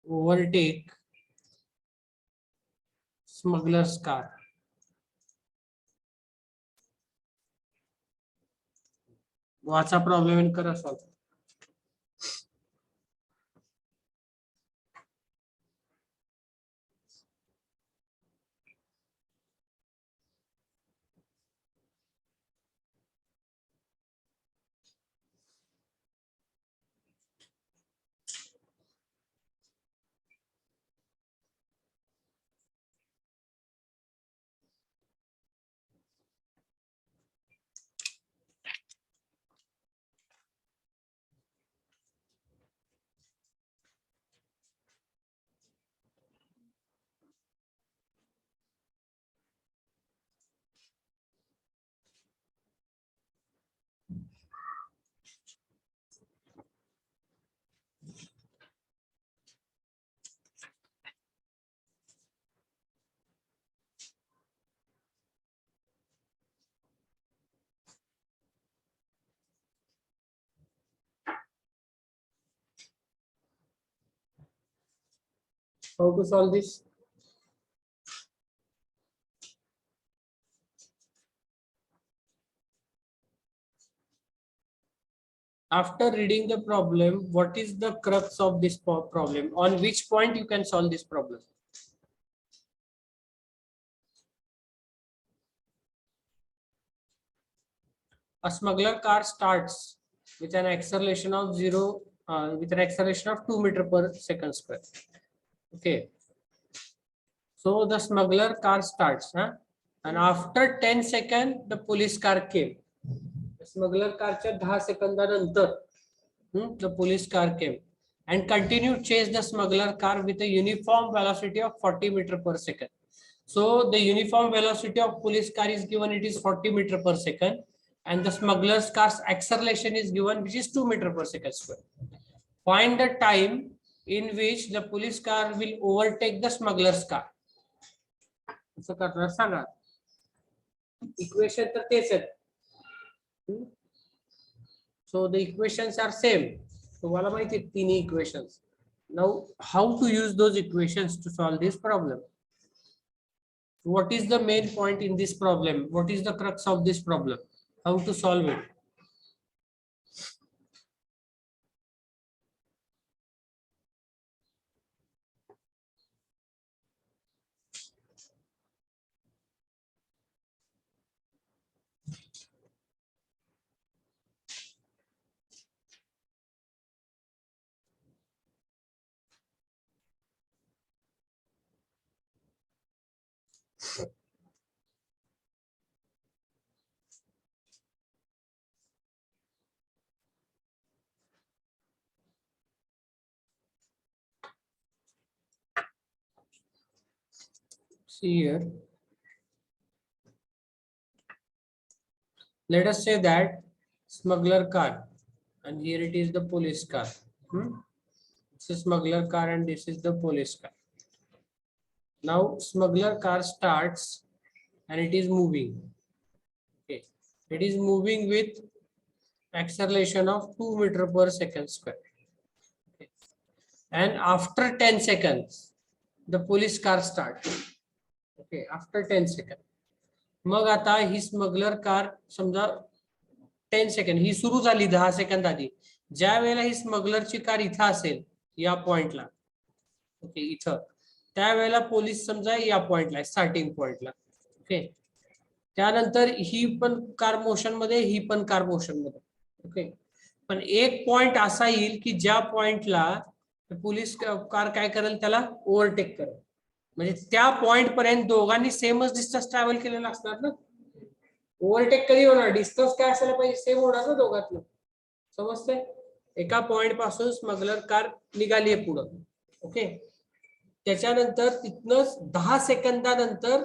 overtake smuggler's car. वाचा problem in करा solve. How to solve this? After reading the problem, what is the crux of this problem? On which point you can solve this problem? A smuggler car starts with an acceleration of 2 meter per second square. Okay. So the smuggler car starts, and after 10 seconds, the police car came. The smuggler car 10 seconds the police car came and continued chase the smuggler car with a uniform velocity of 40 meter per second. So the uniform velocity of police car is given, it is 40 meter per second, and the smuggler's car's acceleration is given, which is 2 meter per second square. Find the time in which the police car will overtake the smuggler's car. असं करणार सांगा. Equation तर तेच आहेत. So the equations are same. तुम्हाला माहिती आहेत तिन्ही equations. Now how to use those equations to solve this problem? What is the main point in this problem? What is the crux of this problem? How to solve it? See here. Let us say that smuggler car, and here it is the police car. This is smuggler car and this is the police car. Now smuggler car starts and it is moving. Okay, it is moving with acceleration of 2 meter per second square. Okay. And after 10 seconds, the police car starts. Okay, after 10 seconds. मग आता ही smuggler car समजा 10 second ही सुरू झाली 10 second आधी. ज्या वेळेला ही स्मगलरची car इथं असेल या पॉइंटला, ओके इथं, त्यावेळेला पोलीस समजा या पॉइंटला स्टार्टिंग पॉइंटला. ओके, त्यानंतर ही पण कार मोशन मध्ये, ही पण कार मोशन मध्ये. ओके, पण एक पॉइंट असा येईल की ज्या पॉइंटला पोलीस कार काय करेल, त्याला ओव्हरटेक करेल. म्हणजे त्या पॉइंट पर्यंत दोघांनी सेमच डिस्टन्स ट्रॅव्हल केलेला असणार ना. ओव्हरटेक कधी होणार, डिस्टन्स काय असायला पाहिजे, सेम होणार ना दोघांतलं. समजतंय. एका पॉइंट पासून स्मगलर कार निघालीये पुढं. ओके, त्याच्यानंतर तिथनंच 10 सेकंदानंतर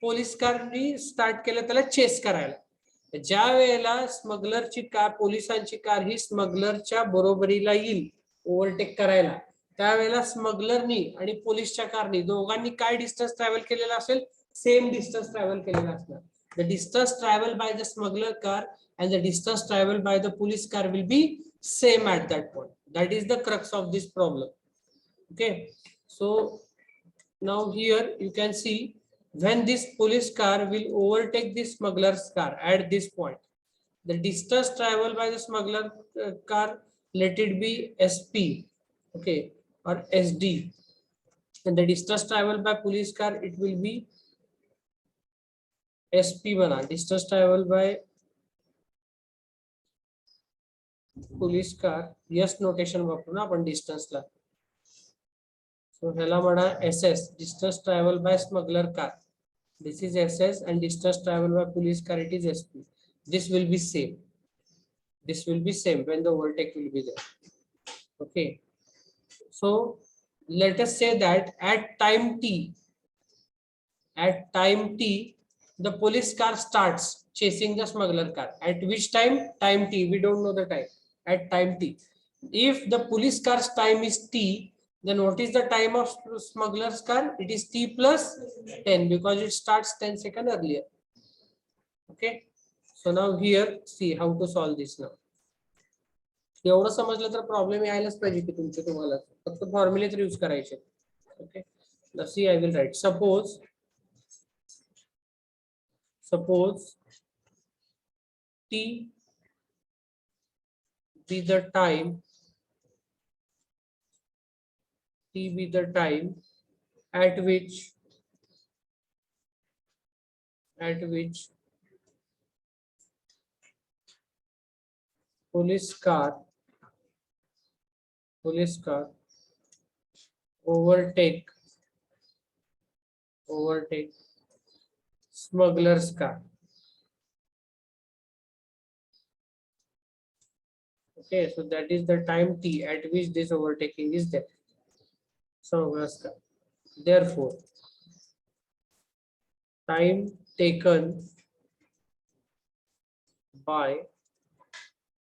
पोलीस कारनी स्टार्ट केलं त्याला चेस करायला. ज्या वेळेला स्मगलरची कार, पोलिसांची कार ही स्मगलरच्या बरोबरीला येईल ओव्हरटेक करायला, त्यावेळेला स्मगलरनी आणि पोलीसच्या कारनी दोघांनी काय डिस्टन्स ट्रॅव्हल केलेला असेल, सेम डिस्टन्स ट्रॅव्हल केलेला असणार. The distance travel by the smuggler car and the distance traveled by the police car will be same at that point. That is the crux of this problem. Okay, so now here you can see when this police car will overtake the smuggler's car at this point, the distance traveled by the smuggler car, let it be SP, okay, or SD, and the distance traveled by police car, it will be SP bana, distance traveled by police car yes notation वापरू ना आपण डिस्टन्सला. सो ह्याला म्हणा SS, distance travel by smuggler car. This is SS and distance travel by police car, it is SP. This will be same. This will be same when the overtake will be there. Okay. So let us say that at time T, the police car starts chasing the smuggler car. At which time? Time T. We don't know the time. At time T. If the police car's time is T, then what is the time of smuggler's car? It is T plus 10 because it starts 10 seconds earlier. Okay. So now here, see how to solve this now. एवढं समजलं तर problem यायलाच पाहिजे की तुमचे, तुम्हाला फक्त फॉर्म्युले तर यूज करायचे. Okay, see I will write. Suppose T be the time at which police car overtake smuggler's car. Okay, so that is the time T at which this overtaking is there. Smuggler's car. Therefore, time taken by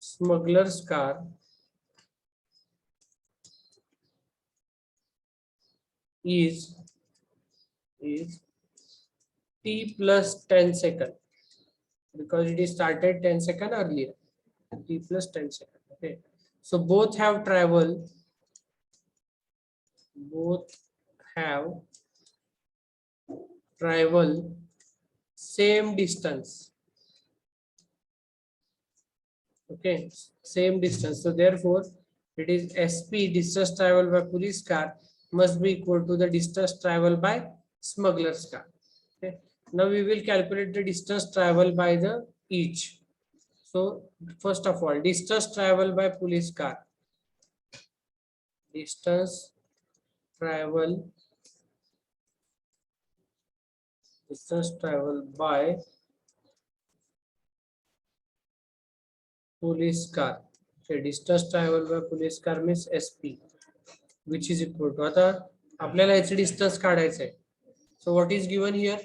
smuggler's car is T plus 10 seconds because it is started 10 seconds earlier. T plus 10 seconds. Okay, so both have traveled same distance. Okay, same distance. So therefore, it is SP, distance traveled by police car, must be equal to the distance traveled by smuggler's car. Okay, now we will calculate the distance traveled by the each. So first of all, distance traveled by police car, distance traveled by police car. Okay, distance traveled by police car means SP, which is equal to, आता आपल्याला याचे distance काढायचं आहे. So what is given here?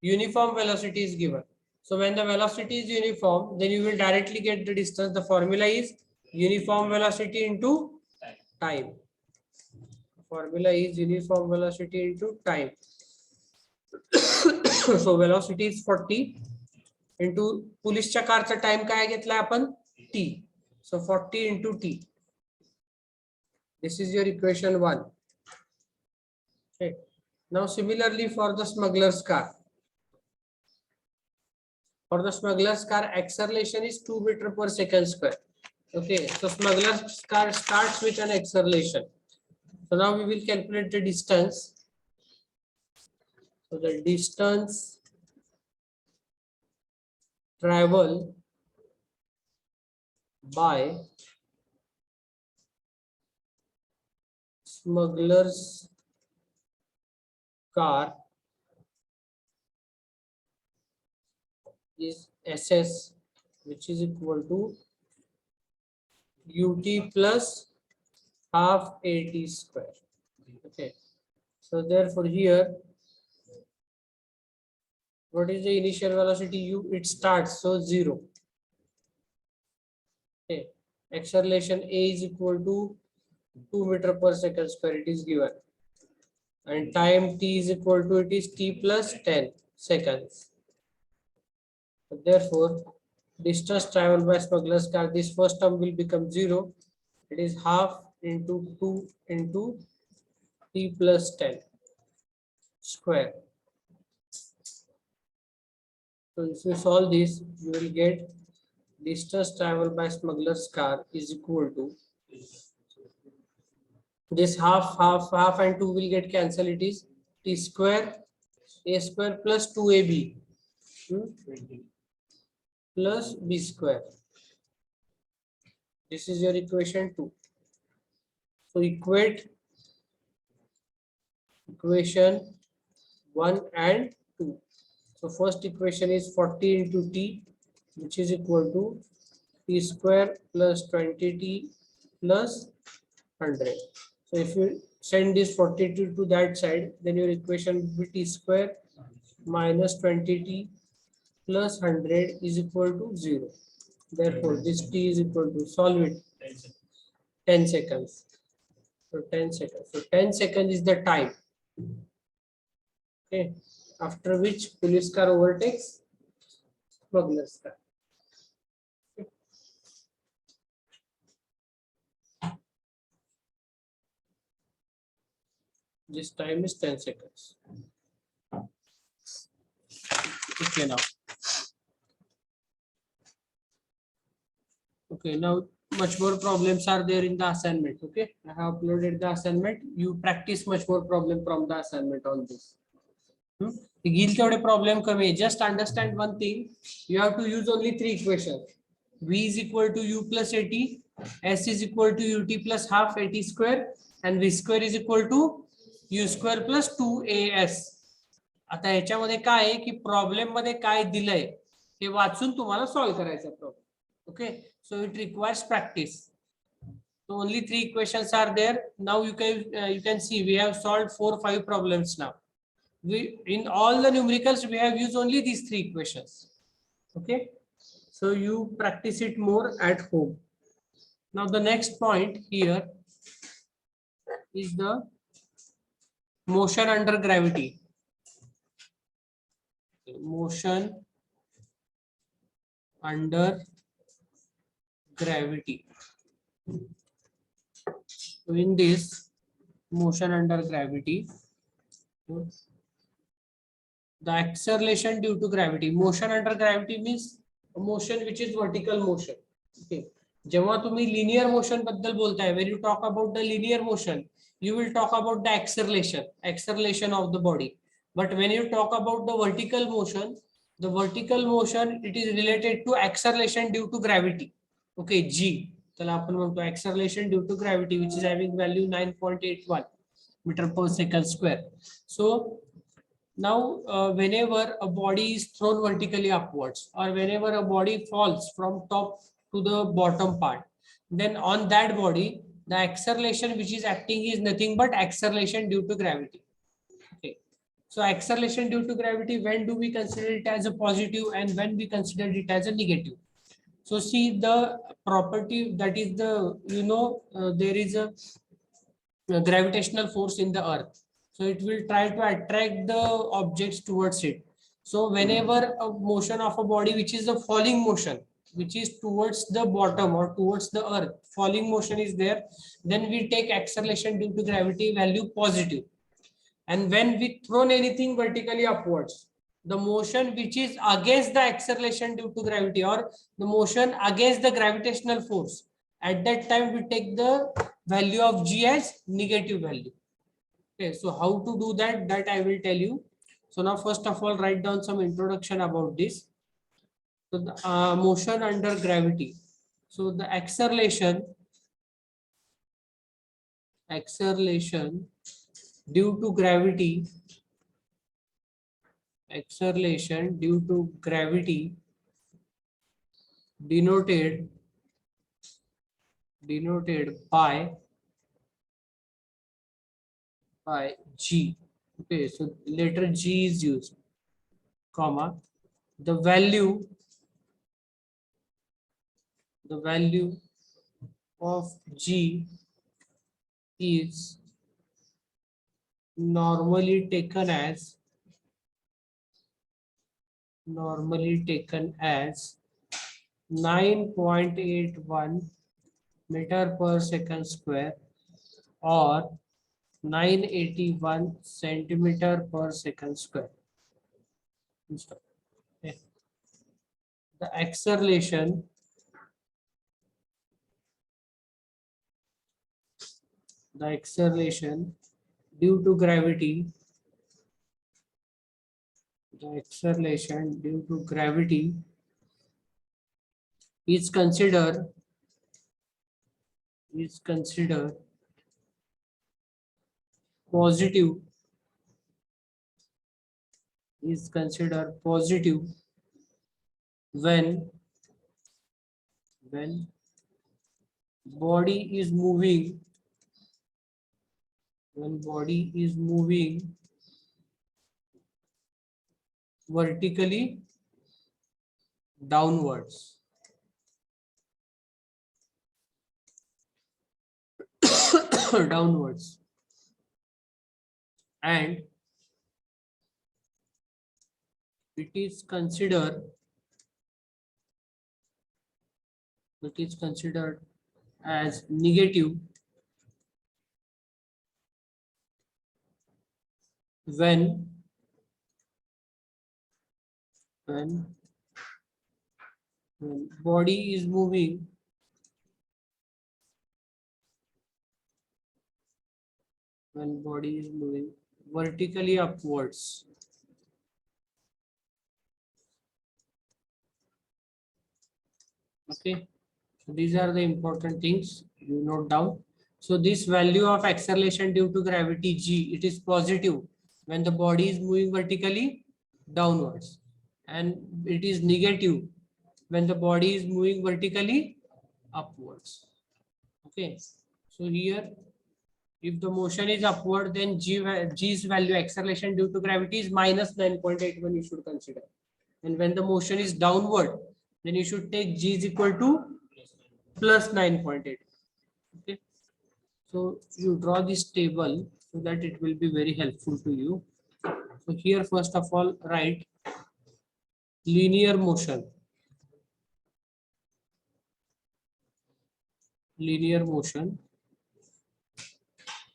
Uniform velocity is given. So when the velocity is uniform, then you will directly get the distance. The formula is uniform velocity into time. Formula is uniform velocity into time. So velocity is 40 into पोलिसच्या कारचा time काय घेतला आपण T. So 40 into T. This is your equation 1. Okay. Now similarly for the smuggler's car. For the smuggler's car, acceleration is 2 meters per second square. Okay, so smuggler's car starts with an acceleration. So now we will calculate the distance. So the distance traveled by smuggler's car is SS, which is equal to ut plus half at square. Okay, so therefore here, what is the initial velocity u? It starts, so 0. Okay, acceleration a is equal to 2 meter per second square, it is given, and time t is equal to, it is t plus 10 seconds. So therefore, distance traveled by smuggler's car, this first term will become 0. It is half into 2 into t plus 10 square. So if you solve this, you will get distance traveled by smuggler's car is equal to this half and 2 will get cancelled. It is t square a square plus 2ab plus b square. This is your equation 2. So equate equation 1 and 2. So first equation is 40 into t, which is equal to t square plus 20t plus 100. So if you send this 42 to that side, then your equation will be t square minus 20t plus 100 is equal to 0. Therefore, this t is equal to, solve it, 10 seconds. So 10 seconds. So 10 seconds is the time. Okay. After which police car overtakes smuggler's car. This time is 10 seconds. Okay, now. Okay, now much more problems are there in the assignment. Okay, I have uploaded the assignment. You practice much more problem from the assignment on this. Problem kami. Just understand one thing. You have to use only 3 equations. V is equal to u plus at, S is equal to ut plus half at square, and v square is equal to u square plus 2as. आता ह्याच्यामध्ये काय आहे की problem मध्ये काय दिलंय हे वाचून तुम्हाला सॉल्व्ह करायचा problem. Okay, so it requires practice. So only 3 equations are there. Now you can see we have solved 4 or 5 problems now. In all the numericals we have used only these 3 equations. Okay, so you practice it more at home. Now the next point here is the motion under gravity. Motion under gravity. So in this motion under gravity, the acceleration due to gravity. Motion under gravity means a motion which is vertical motion. Okay, जेव्हा तुम्ही linear motion बद्दल बोलताय, when you talk about the linear motion, you will talk about the acceleration of the body. But when you talk about the vertical motion it is related to acceleration due to gravity. Okay, G. त्याला आपण म्हणतो acceleration due to gravity, which is having value 9.81 meter per second square. So now whenever a body is thrown vertically upwards, or whenever a body falls from top to the bottom part, then on that body the acceleration which is acting is nothing but acceleration due to gravity. Okay, so acceleration due to gravity, when do we consider it as a positive and when we consider it as a negative? So see the property, that is the, there is a gravitational force in the earth, so it will try to attract the objects towards it. So whenever a motion of a body which is a falling motion, which is towards the bottom or towards the earth, falling motion is there, then we take acceleration due to gravity value positive. And when we thrown anything vertically upwards, the motion which is against the acceleration due to gravity, or the motion against the gravitational force, at that time we take the value of G as negative value. Okay, so how to do that I will tell you. So now first of all, write down some introduction about this. So the motion under gravity. So the acceleration due to gravity acceleration due to gravity denoted by g. Okay, so letter g is used, comma, the value of g is normally taken as 9.81 meter per second square or 981 centimeter per second square. Okay. The acceleration due to gravity is considered positive when body is moving vertically downwards. Downwards, and it is considered as negative when body is moving vertically upwards. Okay, so these are the important things you note down. So this value of acceleration due to gravity g, it is positive when the body is moving vertically downwards, and it is negative when the body is moving vertically upwards. Okay, so here if the motion is upward, then g's value, acceleration due to gravity, is minus 9.81, you should consider. And when the motion is downward, then you should take g is equal to plus 9.8. Okay, so you draw this table so that it will be very helpful to you. So here first of all write linear motion.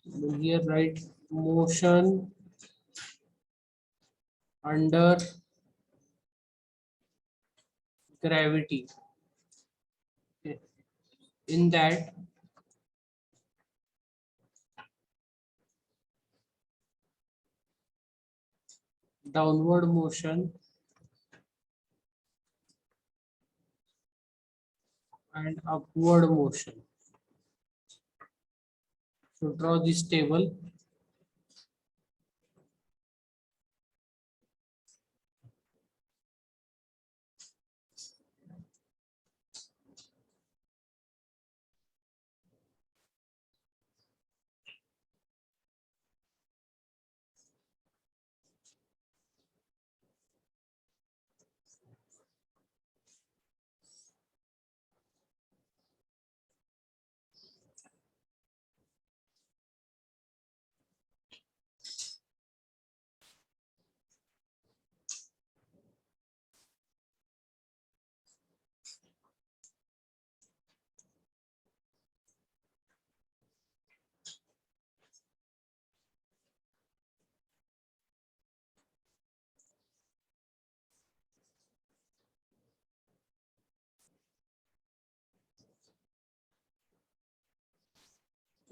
Then here write motion under gravity. Okay. In that downward motion and upward motion. So draw this table.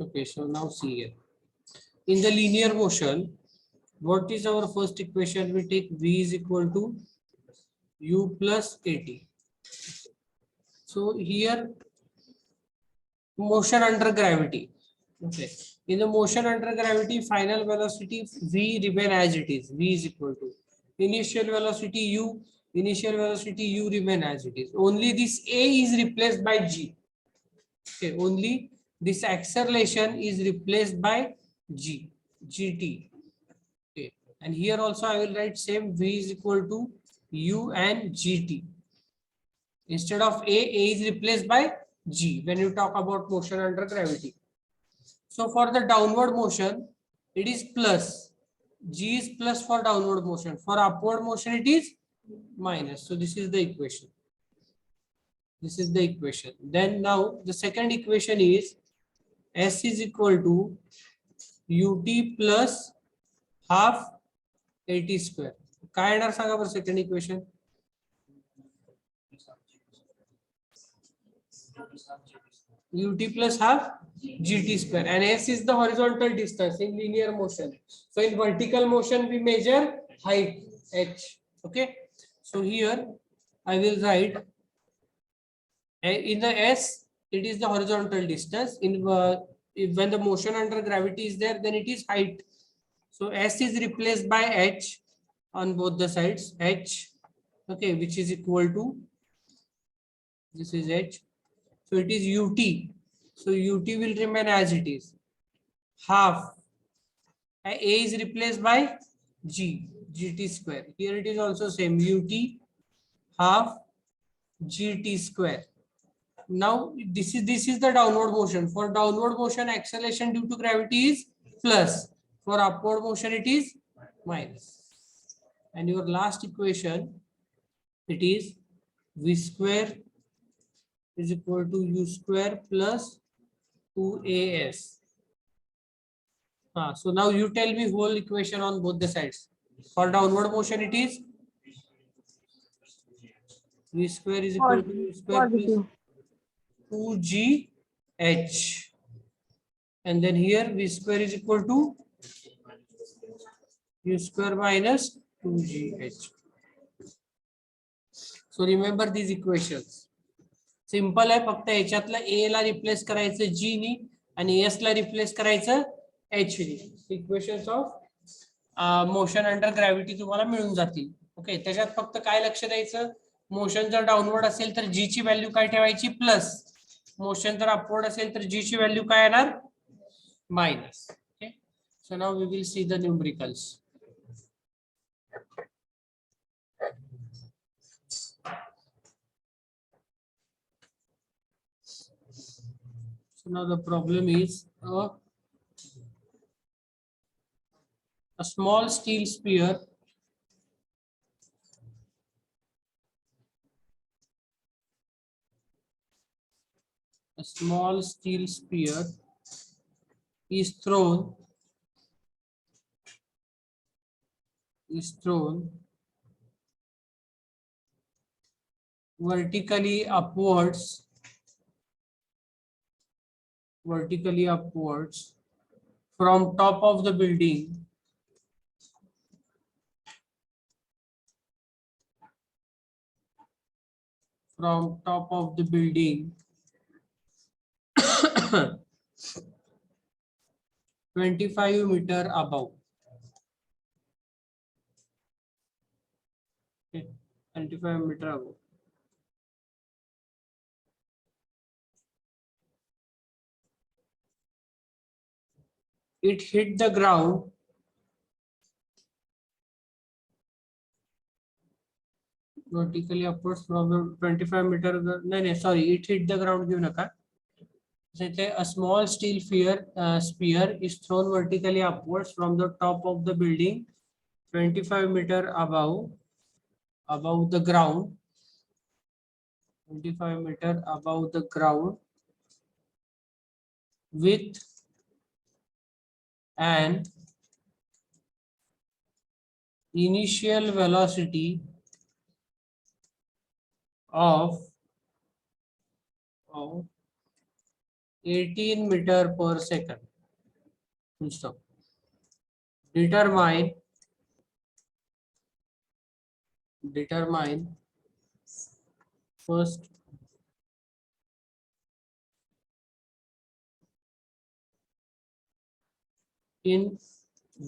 Okay, so now see here. In the linear motion, what is our first equation? We take v is equal to u plus at. So here motion under gravity. Okay, in the motion under gravity, final velocity v remain as it is. V is equal to initial velocity u, initial velocity u remain as it is. Only this a is replaced by g. Okay, only this acceleration is replaced by g, gt. Okay, and here also I will write same v is equal to u and gt. Instead of a is replaced by g when you talk about motion under gravity. So for the downward motion, it is plus. G is plus for downward motion. For upward motion, it is minus. So this is the equation. This is the equation. Then now the second equation is S is equal to ut plus half at square. काय येणार सांगा बरं second equation. ut plus half gt square, and s is the horizontal distance in linear motion. So in vertical motion we measure height h. Okay, so here I will write in the s it is the horizontal distance. In when the motion under gravity is there, then it is height. So s is replaced by h on both the sides, h, okay, which is equal to, this is h, so it is ut. So ut will remain as it is, half a is replaced by g, gt square. Here it is also same, ut half gt square. Now this is the downward motion. For downward motion, acceleration due to gravity is plus. For upward motion, it is minus. And your last equation, it is v square is equal to u square plus 2as. So now you tell me whole equation on both the sides. For downward motion, it is v square is equal to u square plus 2gh. And then here v square is equal to u square minus 2gh. So remember these equations. Simple आहे, फक्त याच्यातला ए ला replace करायचं जी नी आणि S ला replace करायचं H knee. Equations of motion under gravity तुम्हाला मिळून जातील. Okay, त्याच्यात फक्त काय लक्ष द्यायचं, मोशन जर डाऊनवर्ड असेल तर जी ची व्हॅल्यू काय ठेवायची, प्लस. मोशन जर अपवर्ड असेल तर जी ची व्हॅल्यू काय येणार, minus. Okay, so now we will see the numericals. So now the problem is a small steel sphere is thrown vertically upwards from top of the building from top of the building 25 meter above. Okay, 25 meter above. It hit the ground vertically upwards from the 25 meter. No, sorry, it hit the ground. Give naka. A small steel sphere is thrown vertically upwards from the top of the building 25 meter above the ground, 25 meter above the ground, with an initial velocity of 18 meter per second. Stop. Determine first in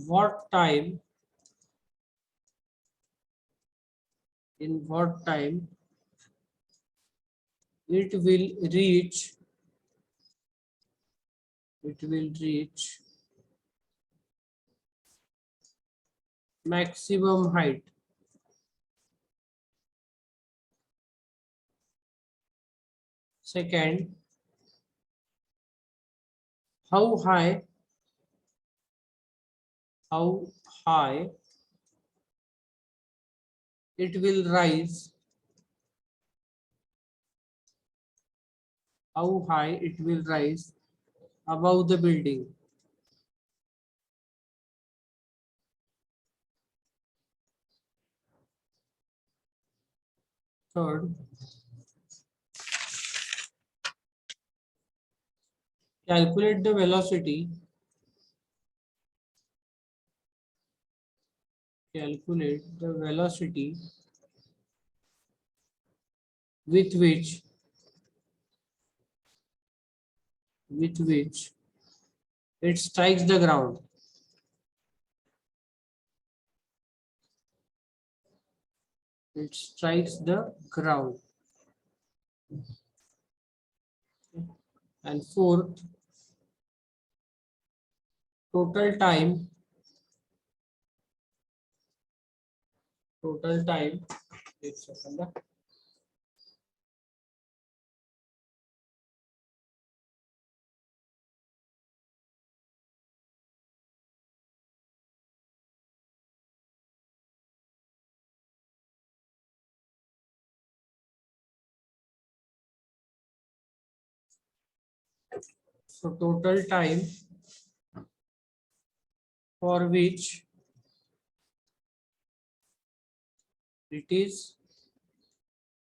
what time in what time it will reach maximum height. Second, how high it will rise, how high it will rise above the building. Third, calculate the velocity with which it strikes the ground. It strikes the ground. And fourth, total time, एक second, so total time for which it is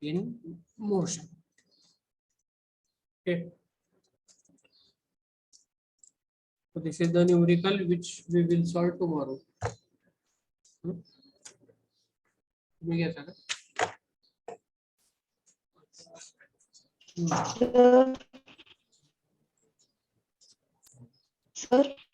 in motion. Okay. So this is the numerical which we will solve tomorrow. तुम्ही घेता का? Sir.